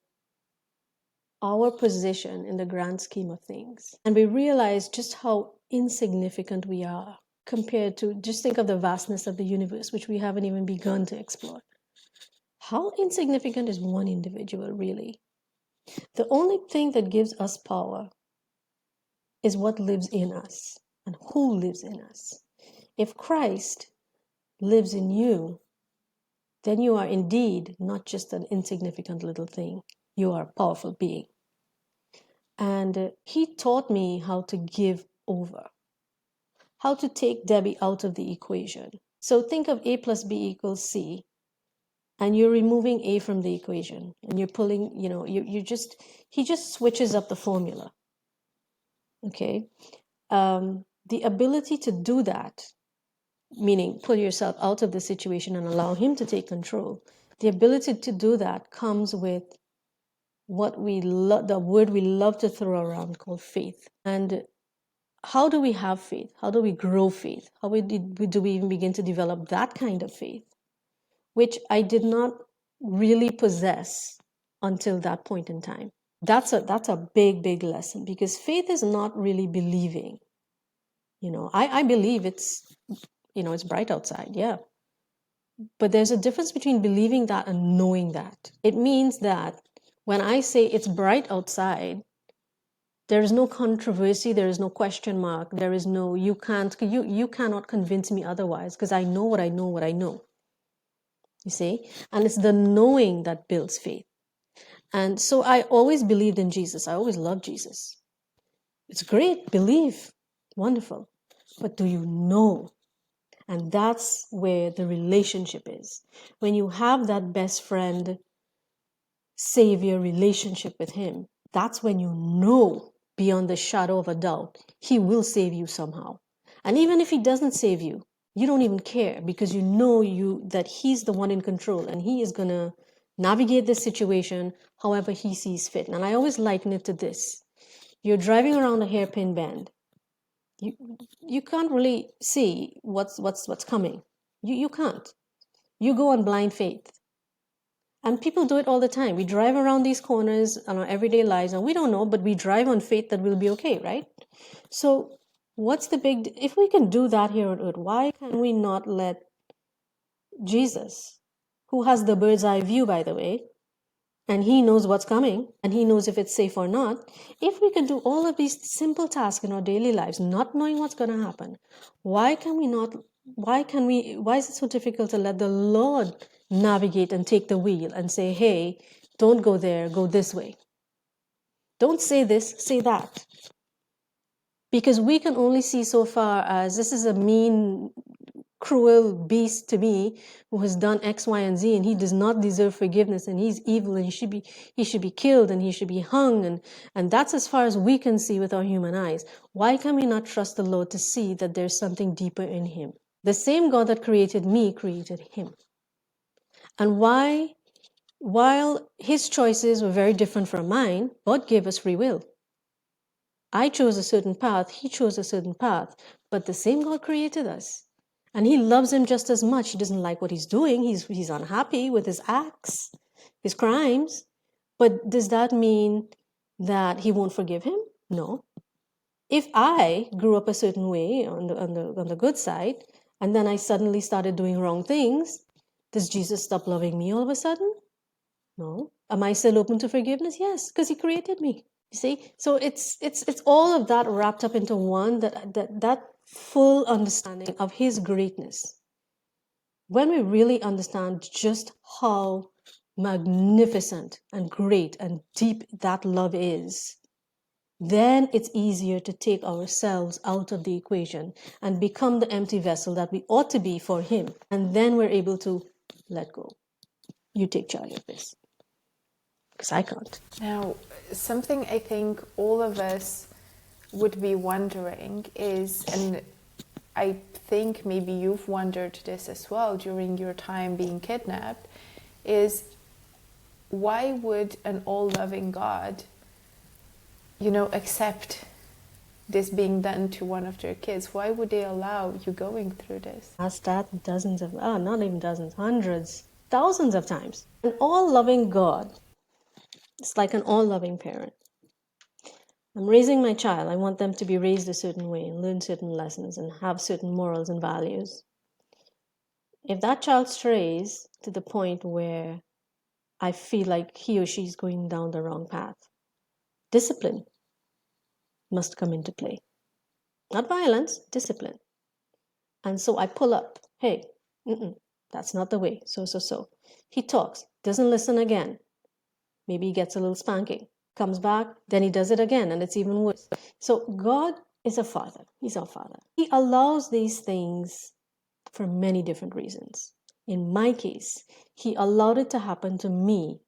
our position in the grand scheme of things, and we realize just how insignificant we are compared to, just think of the vastness of the universe, which we haven't even begun to explore. How insignificant is one individual, really? The only thing that gives us power is what lives in us and who lives in us. If Christ lives in you, then you are indeed not just an insignificant little thing. You are a powerful being. And he taught me how to give over, how to take Debbie out of the equation. So think of A plus B equals C, and you're removing A from the equation, and you're pulling, he just switches up the formula. Okay? The ability to do that, meaning pull yourself out of the situation and allow him to take control, the ability to do that comes with what the word we love to throw around called faith. And how do we have faith? How do we grow faith? How do we even begin to develop that kind of faith, which I did not really possess until that point in time? That's a big lesson, because faith is not really believing. I believe it's bright outside, yeah. But there's a difference between believing that and knowing that. It means that when I say it's bright outside, there is no controversy, there is no question mark, there is no, you cannot convince me otherwise, because I know what I know. You see? And it's the knowing that builds faith. And so I always believed in Jesus. I always loved Jesus. It's great, believe, wonderful. But do you know? And that's where the relationship is. When you have that best friend, savior relationship with him, that's when you know beyond the shadow of a doubt, he will save you somehow. And even if he doesn't save you, you don't even care, because you know that he's the one in control, and he is going to navigate this situation however he sees fit. And I always liken it to this. You're driving around a hairpin bend. You can't really see what's coming. You can't. You go on blind faith. And people do it all the time. We drive around these corners in our everyday lives, and we don't know, but we drive on faith that we'll be okay, right? So what's the if we can do that here on earth, why can we not let Jesus, who has the bird's eye view, by the way, and he knows what's coming, and he knows if it's safe or not, if we can do all of these simple tasks in our daily lives, not knowing what's going to happen, why is it so difficult to let the Lord navigate and take the wheel and say, hey, don't go there, go this way. Don't say this, say that. Because we can only see so far as this is a mean, cruel beast to me who has done X, Y, and Z, and he does not deserve forgiveness, and he's evil, and he should be killed, and he should be hung, and that's as far as we can see with our human eyes. Why can we not trust the Lord to see that there's something deeper in him? The same God that created me created him. And while his choices were very different from mine, God gave us free will. I chose a certain path, he chose a certain path, but the same God created us. And he loves him just as much. He doesn't like what he's doing. He's unhappy with his acts, his crimes. But does that mean that he won't forgive him? No. If I grew up a certain way on the good side, and then I suddenly started doing wrong things, does Jesus stop loving me all of a sudden? No. Am I still open to forgiveness? Yes, because he created me. You see? So it's all of that wrapped up into one, that full understanding of his greatness. When we really understand just how magnificent and great and deep that love is, then it's easier to take ourselves out of the equation and become the empty vessel that we ought to be for him. And then we're able to let go. You take charge of this. Because I can't. Now, something I think all of us would be wondering is, and I think maybe you've wondered this as well during your time being kidnapped, is why would an all-loving God, accept this being done to one of their kids? Why would they allow you going through this? Asked that dozens of, not even dozens, hundreds, thousands of times. An all-loving God, it's like an all-loving parent. I'm raising my child. I want them to be raised a certain way and learn certain lessons and have certain morals and values. If that child strays to the point where I feel like he or she is going down the wrong path, discipline must come into play. Not violence, discipline. And so I pull up. Hey, that's not the way. So. He talks, doesn't listen again. Maybe he gets a little spanking. Comes back, then he does it again, and it's even worse. So God is a father. He's our father. He allows these things for many different reasons. In my case, he allowed it to happen to me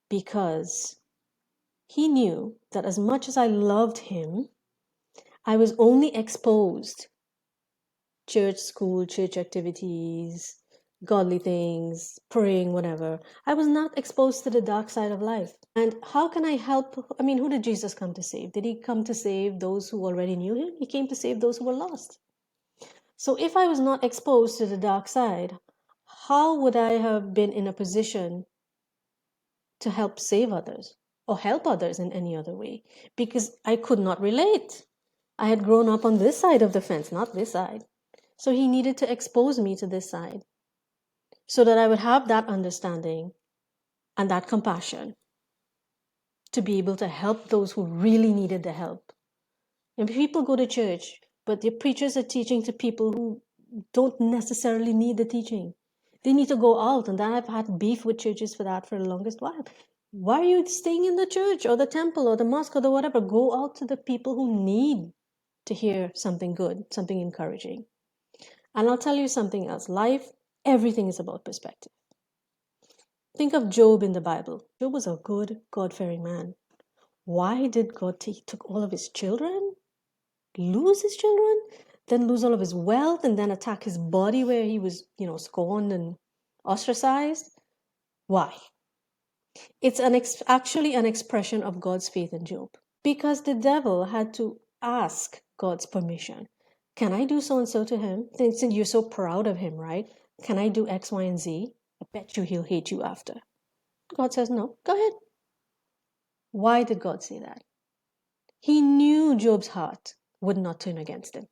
because he knew that as much as I loved him, I was only exposed church, school, church activities, godly things, praying, whatever. I was not exposed to the dark side of life. And how can I help? I mean, who did Jesus come to save? Did he come to save those who already knew him? He came to save those who were lost. So if I was not exposed to the dark side, how would I have been in a position to help save others or help others in any other way? Because I could not relate. I had grown up on this side of the fence, not this side. So he needed to expose me to this side so that I would have that understanding and that compassion to be able to help those who really needed the help. And people go to church, but the preachers are teaching to people who don't necessarily need the teaching. They need to go out, and then I've had beef with churches for that for the longest while. Why are you staying in the church or the temple or the mosque or the whatever? Go out to the people who need to hear something good, something encouraging. And I'll tell you something else. Life, everything is about perspective. Think of Job in the Bible. Job was a good, God-fearing man. Why did God took all of his children, lose his children, then lose all of his wealth, and then attack his body where he was, scorned and ostracized? Why? It's actually an expression of God's faith in Job. Because the devil had to ask God's permission. Can I do so and so to him? Since you're so proud of him, right? Can I do X, Y, and Z? I bet you he'll hate you after. God says, no, go ahead. Why did God say that? He knew Job's heart would not turn against him.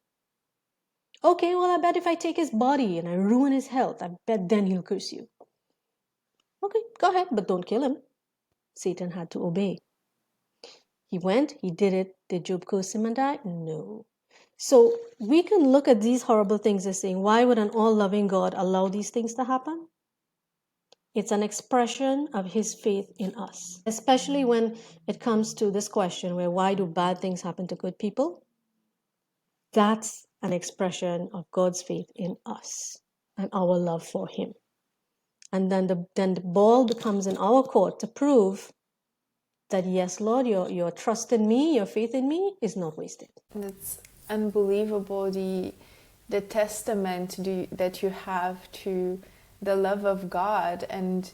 Okay, well, I bet if I take his body and I ruin his health, I bet then he'll curse you. Okay, go ahead, but don't kill him. Satan had to obey. He went, he did it. Did Job curse him and die? No. So we can look at these horrible things as saying, why would an all-loving God allow these things to happen? It's an expression of his faith in us, especially when it comes to this question where why do bad things happen to good people? That's an expression of God's faith in us and our love for him. And then the ball becomes in our court to prove that, yes, Lord, your trust in me, your faith in me is not wasted. And it's unbelievable the testament that you have to the love of God. And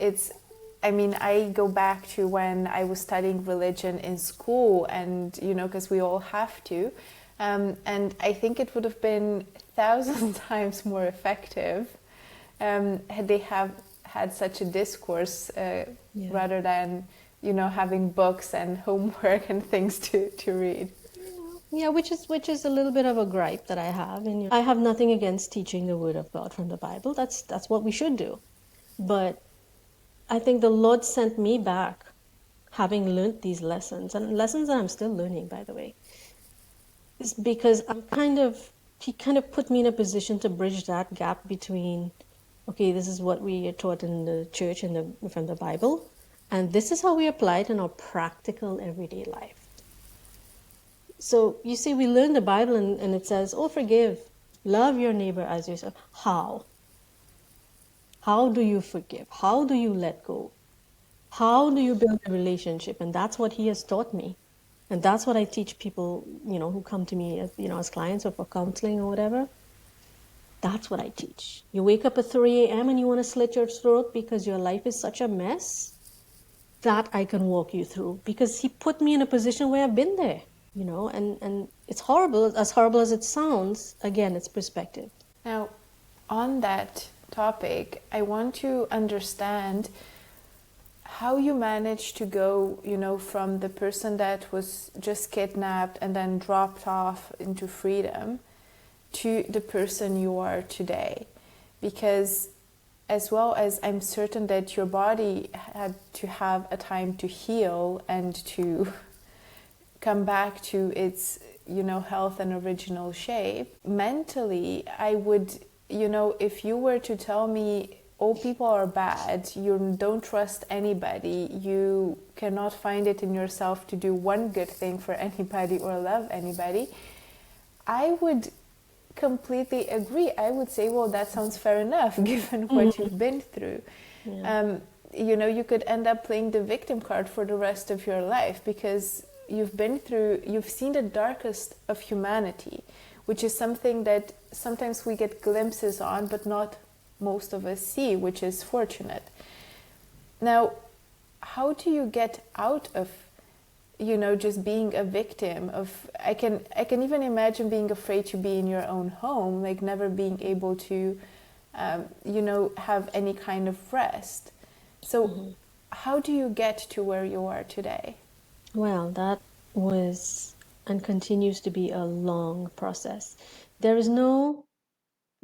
I go back to when I was studying religion in school, and because we all have to, and I think it would have been 1,000 times more effective had they have had such a discourse rather than having books and homework and things to read. Yeah, which is a little bit of a gripe that I have. And I have nothing against teaching the Word of God from the Bible. That's what we should do. But I think the Lord sent me back having learned these lessons, and lessons that I'm still learning, by the way, is because he kind of put me in a position to bridge that gap between, okay, this is what we are taught in the church and from the Bible, and this is how we apply it in our practical everyday life. So you see, we learn the Bible and it says, oh, forgive, love your neighbor as yourself. How? How do you forgive? How do you let go? How do you build a relationship? And that's what he has taught me. And that's what I teach people, who come to me as, as clients or for counseling or whatever. That's what I teach. You wake up at 3 a.m. and you want to slit your throat because your life is such a mess. That I can walk you through because he put me in a position where I've been there, and it's horrible as it sounds. Again, it's perspective. Now, on that topic, I want to understand how you managed to go, from the person that was just kidnapped and then dropped off into freedom to the person you are today. Because as well as I'm certain that your body had to have a time to heal and to come back to its, health and original shape, mentally, I would, if you were to tell me, oh, people are bad, you don't trust anybody, you cannot find it in yourself to do one good thing for anybody or love anybody, I would completely agree. I would say, well, that sounds fair enough given what you've been through. Yeah. You could end up playing the victim card for the rest of your life because you've seen the darkest of humanity, which is something that sometimes we get glimpses on, but not most of us see, which is fortunate. Now, how do you get out of just being a victim of, I can even imagine being afraid to be in your own home, like never being able to have any kind of rest. So how do you get to where you are today? Well, that was and continues to be a long process. There is no,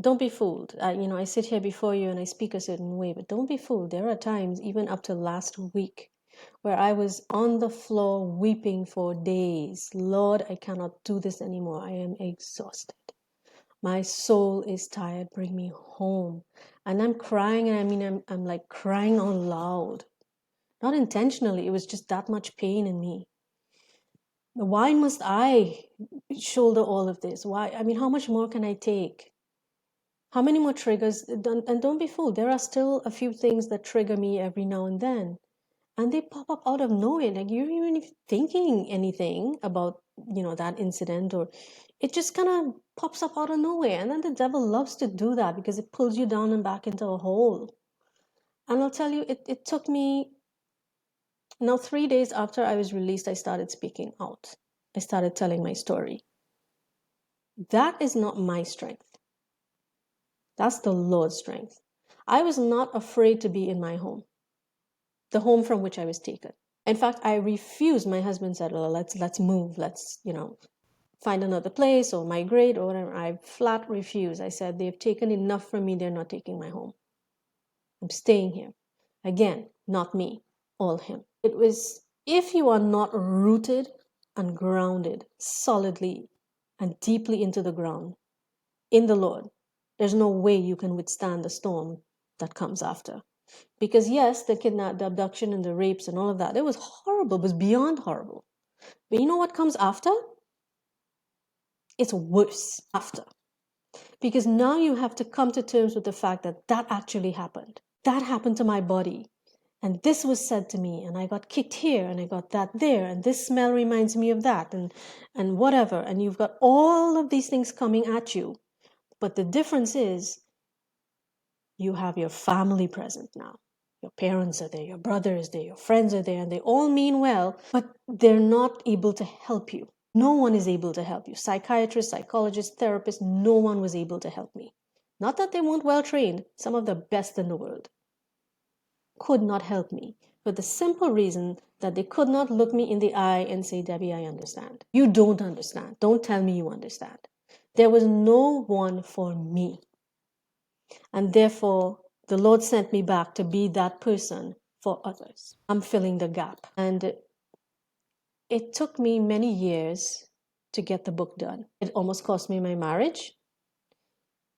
don't be fooled. I sit here before you and I speak a certain way, but don't be fooled. There are times, even up to last week, where I was on the floor weeping for days. Lord, I cannot do this anymore. I am exhausted. My soul is tired. Bring me home. And I'm crying, and I'm like crying out loud. Not intentionally, it was just that much pain in me. Why must I shoulder all of this? Why? I mean, how much more can I take? How many more triggers? And don't be fooled. There are still a few things that trigger me every now and then. And they pop up out of nowhere. Like you're even thinking anything about, that incident, or it just kind of pops up out of nowhere. And then the devil loves to do that because it pulls you down and back into a hole. And I'll tell you, it took me now 3 days after I was released, I started speaking out. I started telling my story. That is not my strength. That's the Lord's strength. I was not afraid to be in my home, the home from which I was taken. In fact, I refused. My husband said, well, let's move. Let's, find another place or migrate or whatever. I flat refused. I said, they've taken enough from me. They're not taking my home. I'm staying here. Again, not me, all him. It was, if you are not rooted and grounded solidly and deeply into the ground in the Lord, there's no way you can withstand the storm that comes after. Because yes, the abduction and the rapes and all of that, it was horrible. It was beyond horrible. But you know what comes after? It's worse after. Because now you have to come to terms with the fact that that actually happened. That happened to my body. And this was said to me, and I got kicked here, and I got that there, and this smell reminds me of that, and whatever. And you've got all of these things coming at you. But the difference is you have your family present now. Your parents are there, your brother is there, your friends are there, and they all mean well, but they're not able to help you. No one is able to help you. Psychiatrists, psychologists, therapists, no one was able to help me. Not that they weren't well trained, some of the best in the world could not help me for the simple reason that they could not look me in the eye and say, Debbie, I understand. You don't understand. Don't tell me you understand. There was no one for me. And therefore, the Lord sent me back to be that person for others. I'm filling the gap. And it took me many years to get the book done. It almost cost me my marriage.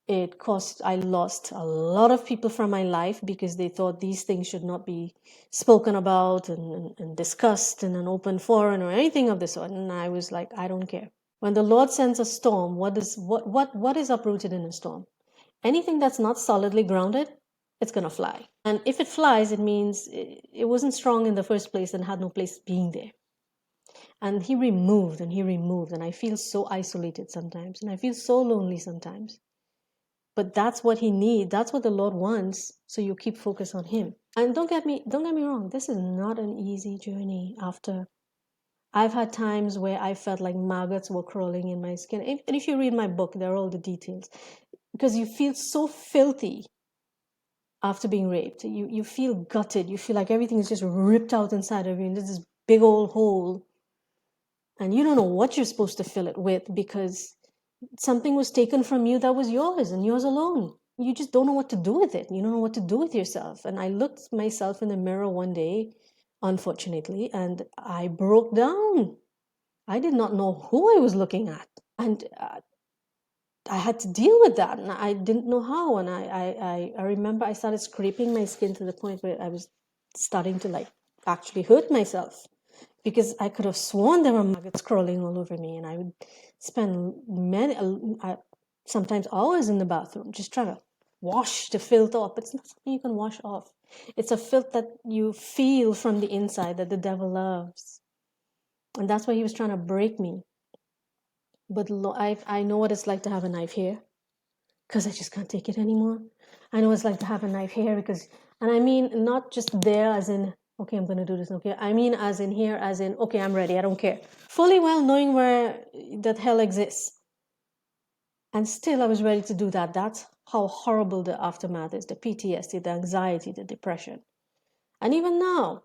I lost a lot of people from my life because they thought these things should not be spoken about and discussed in an open forum or anything of the sort. And I was like, I don't care. When the Lord sends a storm, what is uprooted in a storm? Anything that's not solidly grounded it's going to fly. And if it flies, it means it wasn't strong in the first place and had no place being there. And he removed and he removed, and I feel so isolated sometimes, and I feel so lonely sometimes. But that's what he needs. That's what the Lord wants. So you keep focus on him. And don't get me wrong. This is not an easy journey. After I've had times where I felt like maggots were crawling in my skin. And if you read my book, there are all the details, because you feel so filthy after being raped. You feel gutted. You feel like everything is just ripped out inside of you, and there's this big old hole, and you don't know what you're supposed to fill it with, because something was taken from you that was yours and yours alone. You just don't know what to do with it. You don't know what to do with yourself. And I looked myself in the mirror one day, unfortunately, and I broke down. I did not know who I was looking at. And I had to deal with that, and I didn't know how. And I remember I started scraping my skin to the point where I was starting to like actually hurt myself, because I could have sworn there were maggots crawling all over me, and I would spend sometimes hours in the bathroom just trying to wash the filth off. But it's not something you can wash off. It's a filth that you feel from the inside that the devil loves, and that's why he was trying to break me. But I know what it's like to have a knife here, because I just can't take it anymore. I know what it's like to have a knife here, because, and I mean not just there as in, okay, I'm going to do this, okay. I mean as in here, as in, okay, I'm ready, I don't care. Fully well knowing where that hell exists. And still I was ready to do that. That's how horrible the aftermath is, the PTSD, the anxiety, the depression. And even now,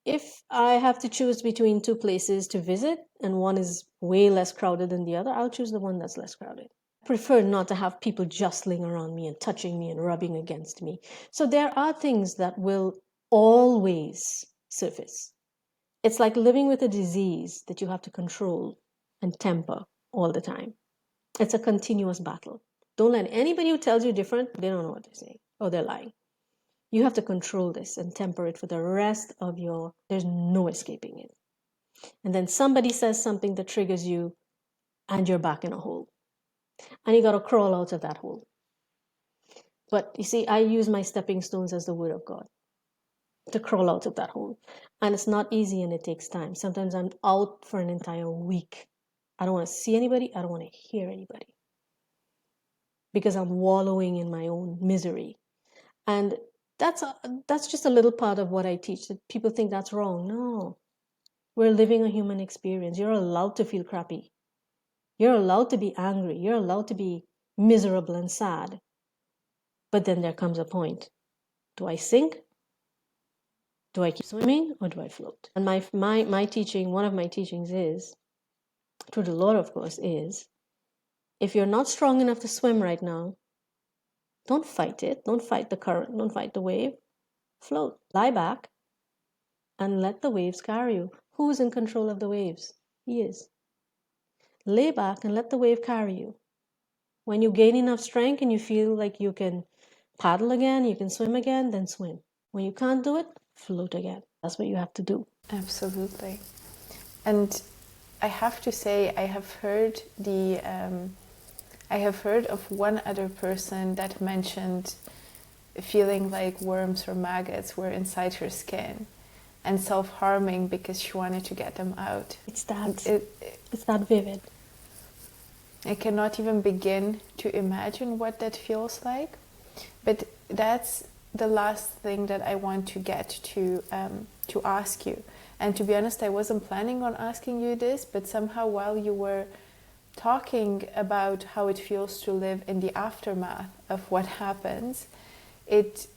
if I have to choose between two places to visit, and one is way less crowded than the other, I'll choose the one that's less crowded. I prefer not to have people jostling around me and touching me and rubbing against me. So there are things that will always surface. It's like living with a disease that you have to control and temper all the time. It's a continuous battle. Don't let anybody who tells you different, they don't know what they're saying, or they're lying. You have to control this and temper it for the rest of there's no escaping it. And then somebody says something that triggers you, and you're back in a hole. And you got to crawl out of that hole. But you see, I use my stepping stones as the word of God to crawl out of that hole. And it's not easy, and it takes time. Sometimes I'm out for an entire week. I don't want to see anybody. I don't want to hear anybody, because I'm wallowing in my own misery. And that's just a little part of what I teach, that people think that's wrong. No, we're living a human experience. You're allowed to feel crappy. You're allowed to be angry. You're allowed to be miserable and sad. But then there comes a point. Do I sink? Do I keep swimming, or do I float? And my teaching, one of my teachings is, through the Lord, of course, is, if you're not strong enough to swim right now, don't fight it. Don't fight the current. Don't fight the wave. Float. Lie back and let the waves carry you. Who's in control of the waves? He is. Lay back and let the wave carry you. When you gain enough strength and you feel like you can paddle again, you can swim again, then swim. When you can't do it, float again. That's what you have to do. Absolutely. And I have to say, I have heard of one other person that mentioned feeling like worms or maggots were inside her skin, and self-harming because she wanted to get them out. It's that vivid. I cannot even begin to imagine what that feels like. But that's the last thing that I want to get to ask you. And to be honest, I wasn't planning on asking you this, but somehow while you were talking about how it feels to live in the aftermath of what happens, it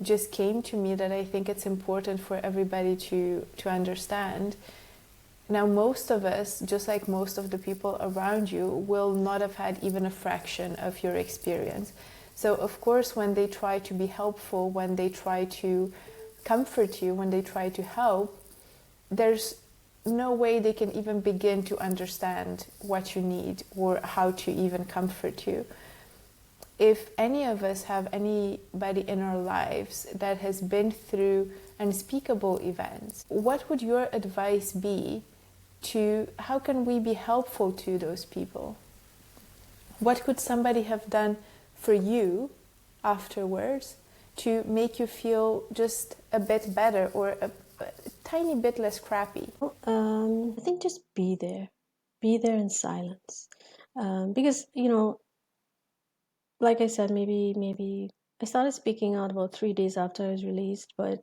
just came to me that I think it's important for everybody to understand. Now, most of us, just like most of the people around you, will not have had even a fraction of your experience. So, of course, when they try to be helpful, when they try to comfort you, when they try to help, there's no way they can even begin to understand what you need or how to even comfort you. If any of us have anybody in our lives that has been through unspeakable events, what would your advice be to how can we be helpful to those people? What could somebody have done for you afterwards to make you feel just a bit better or a tiny bit less crappy? I think just be there in silence, because like I said, maybe I started speaking out about 3 days after I was released, but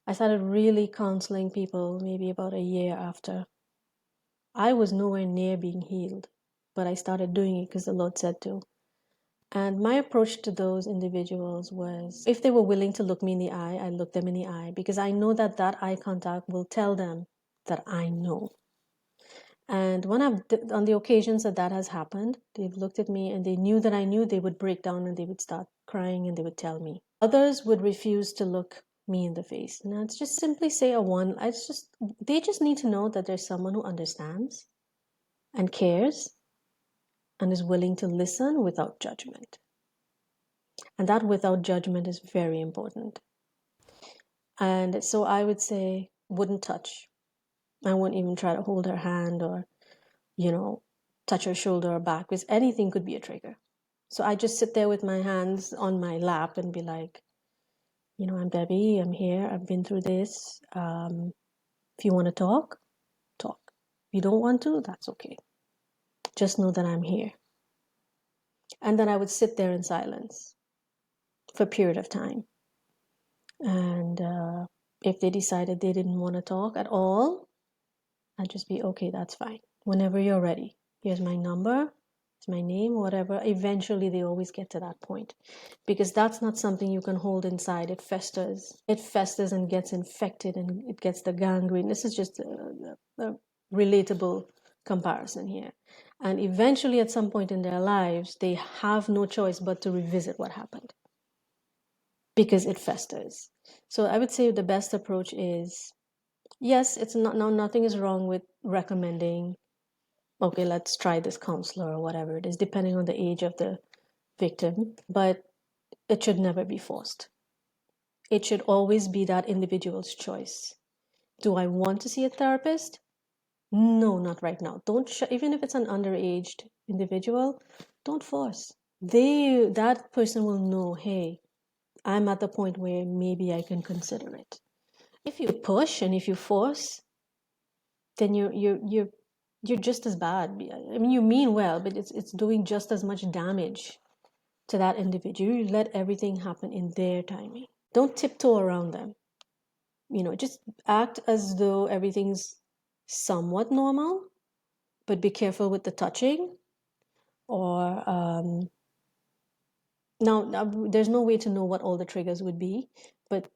I started really counseling people maybe about a year after. I was nowhere near being healed, but I started doing it because the Lord said to. And my approach to those individuals was, if they were willing to look me in the eye, I looked them in the eye, because I know that that eye contact will tell them that I know. And on the occasions that that has happened, they've looked at me and they knew that I knew, they would break down and they would start crying and they would tell me. Others would refuse to look me in the face. And I'd just simply say they just need to know that there's someone who understands and cares and is willing to listen without judgment. And that without judgment is very important. And so I would say, wouldn't touch. I wouldn't even try to hold her hand or, touch her shoulder or back, because anything could be a trigger. So I just sit there with my hands on my lap and be like, I'm Debbie, I'm here, I've been through this. If you want to talk, talk. If you don't want to, that's okay. Just know that I'm here. And then I would sit there in silence for a period of time. And if they decided they didn't want to talk at all, I'd just be, okay, that's fine. Whenever you're ready, here's my number, it's my name, whatever. Eventually, they always get to that point, because that's not something you can hold inside. It festers. It festers and gets infected, and it gets the gangrene. This is just a relatable comparison here. And eventually, at some point in their lives, they have no choice but to revisit what happened, because it festers. So I would say the best approach is, yes, it's not, no, nothing is wrong with recommending, okay, let's try this counselor or whatever it is, depending on the age of the victim, but it should never be forced. It should always be that individual's choice. Do I want to see a therapist? No, not right now. Even if it's an underaged individual, don't force. That person will know, hey, I'm at the point where maybe I can consider it. If you push and if you force, then you're just as bad. I mean, you mean well, but it's doing just as much damage to that individual. You let everything happen in their timing. Don't tiptoe around them. Just act as though everything's somewhat normal, but be careful with the touching. Or now there's no way to know what all the triggers would be, but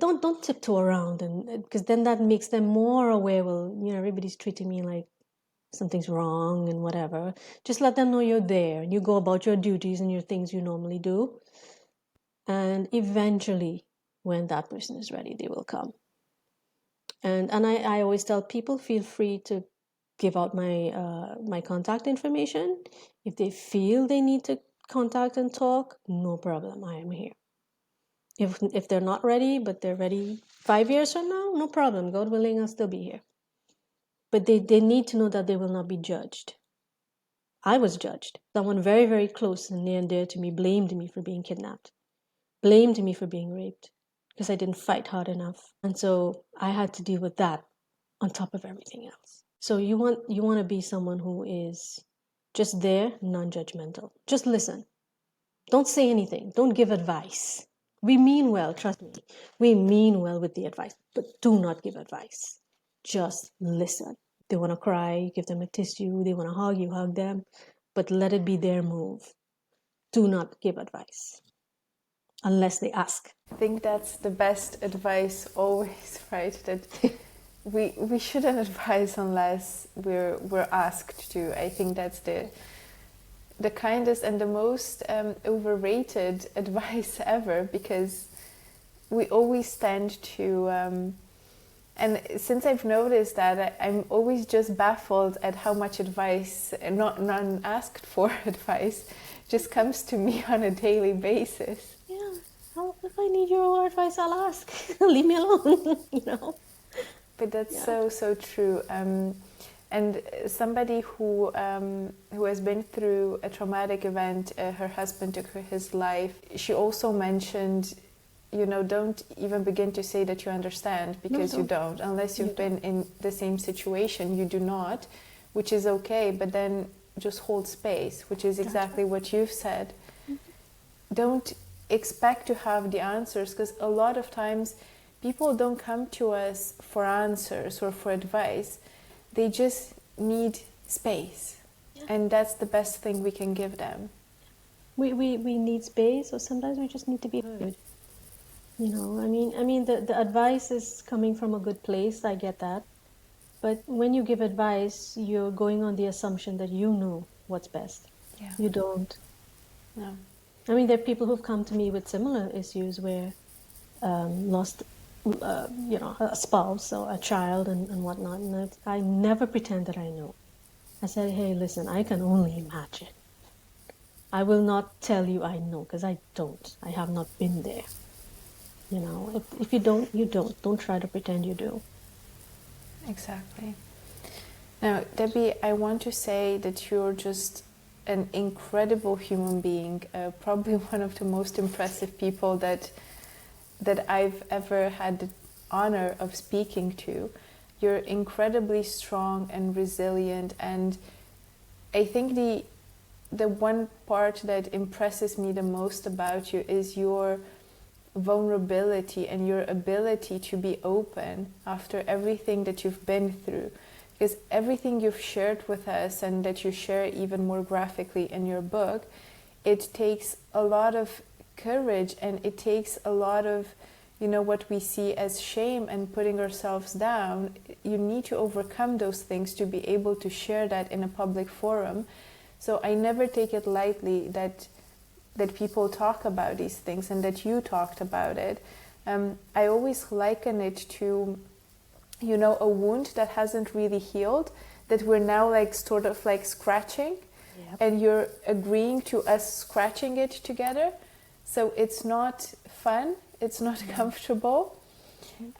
don't tiptoe around, and because then that makes them more aware. Well, everybody's treating me like something's wrong and whatever. Just let them know you're there. You go about your duties and your things you normally do. And eventually, when that person is ready, they will come. And I always tell people, feel free to give out my contact information. If they feel they need to contact and talk, no problem. I am here. If they're not ready, but they're ready 5 years from now, no problem. God willing, I'll still be here. But they need to know that they will not be judged. I was judged. Someone very, very close and near and dear to me blamed me for being kidnapped, blamed me for being raped because I didn't fight hard enough. And so I had to deal with that on top of everything else. So you want to be someone who is just there, non-judgmental. Just listen. Don't say anything. Don't give advice. We mean well, trust me. We mean well with the advice, but do not give advice. Just listen. They want to cry, give them a tissue. They want to hug you, hug them. But let it be their move. Do not give advice unless they ask. I think that's the best advice always, right? That we shouldn't advise unless we're asked to. I think that's the kindest and the most overrated advice ever, because we always tend to and since I've noticed that, I'm always just baffled at how much advice, not asked for advice, just comes to me on a daily basis. Yeah, if I need your advice, I'll ask. Leave me alone, But that's so true. And somebody who has been through a traumatic event, her husband took his life. She also mentioned don't even begin to say that you understand, because you don't. Unless you've been in the same situation, you do not, which is okay, but then just hold space, which is exactly what you've said. Don't expect to have the answers, because a lot of times people don't come to us for answers or for advice. They just need space. And that's the best thing we can give them. We need space, or sometimes we just need to be heard. I mean the advice is coming from a good place, I get that. But when you give advice, you're going on the assumption that you know what's best. Yeah. You don't. No. I mean, there are people who've come to me with similar issues where lost, a spouse or a child and whatnot. And I never pretend that I know. I said, hey, listen, I can only imagine. I will not tell you I know, because I don't. I have not been there. If you don't, you don't. Don't try to pretend you do. Exactly. Now, Debbie, I want to say that you're just an incredible human being, probably one of the most impressive people that I've ever had the honor of speaking to. You're incredibly strong and resilient, and I think the one part that impresses me the most about you is your vulnerability and your ability to be open after everything that you've been through. Because everything you've shared with us, and that you share even more graphically in your book, it takes a lot of courage, and it takes a lot of, what we see as shame and putting ourselves down. You need to overcome those things to be able to share that in a public forum. So I never take it lightly that people talk about these things, and that you talked about it. I always liken it to, a wound that hasn't really healed, that we're now sort of scratching. Yep. And you're agreeing to us scratching it together. So it's not fun, it's not comfortable.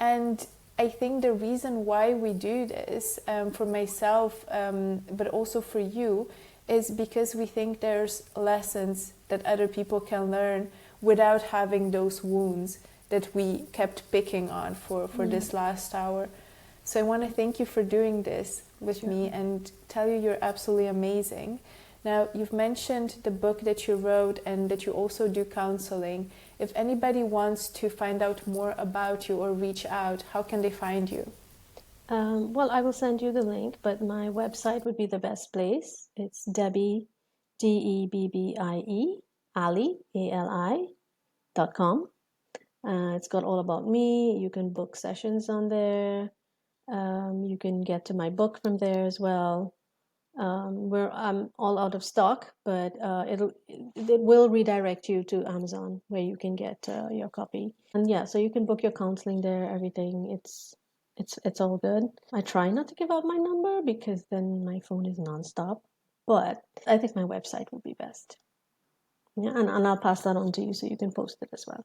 And I think the reason why we do this, for myself, but also for you, is because we think there's lessons that other people can learn without having those wounds that we kept picking on for this last hour. So I want to thank you for doing this with me, and tell you you're absolutely amazing. Now, you've mentioned the book that you wrote, and that you also do counseling. If anybody wants to find out more about you or reach out, how can they find you? Well, I will send you the link, but my website would be the best place. It's Debbie, Debbie, Ali, ALI.com. It's got all about me. You can book sessions on there. You can get to my book from there as well. I'm all out of stock, but it will redirect you to Amazon, where you can get your copy. And yeah, so you can book your counseling there. Everything, it's all good. I try not to give out my number, because then my phone is nonstop. But I think my website would be best. Yeah, and I'll pass that on to you so you can post it as well.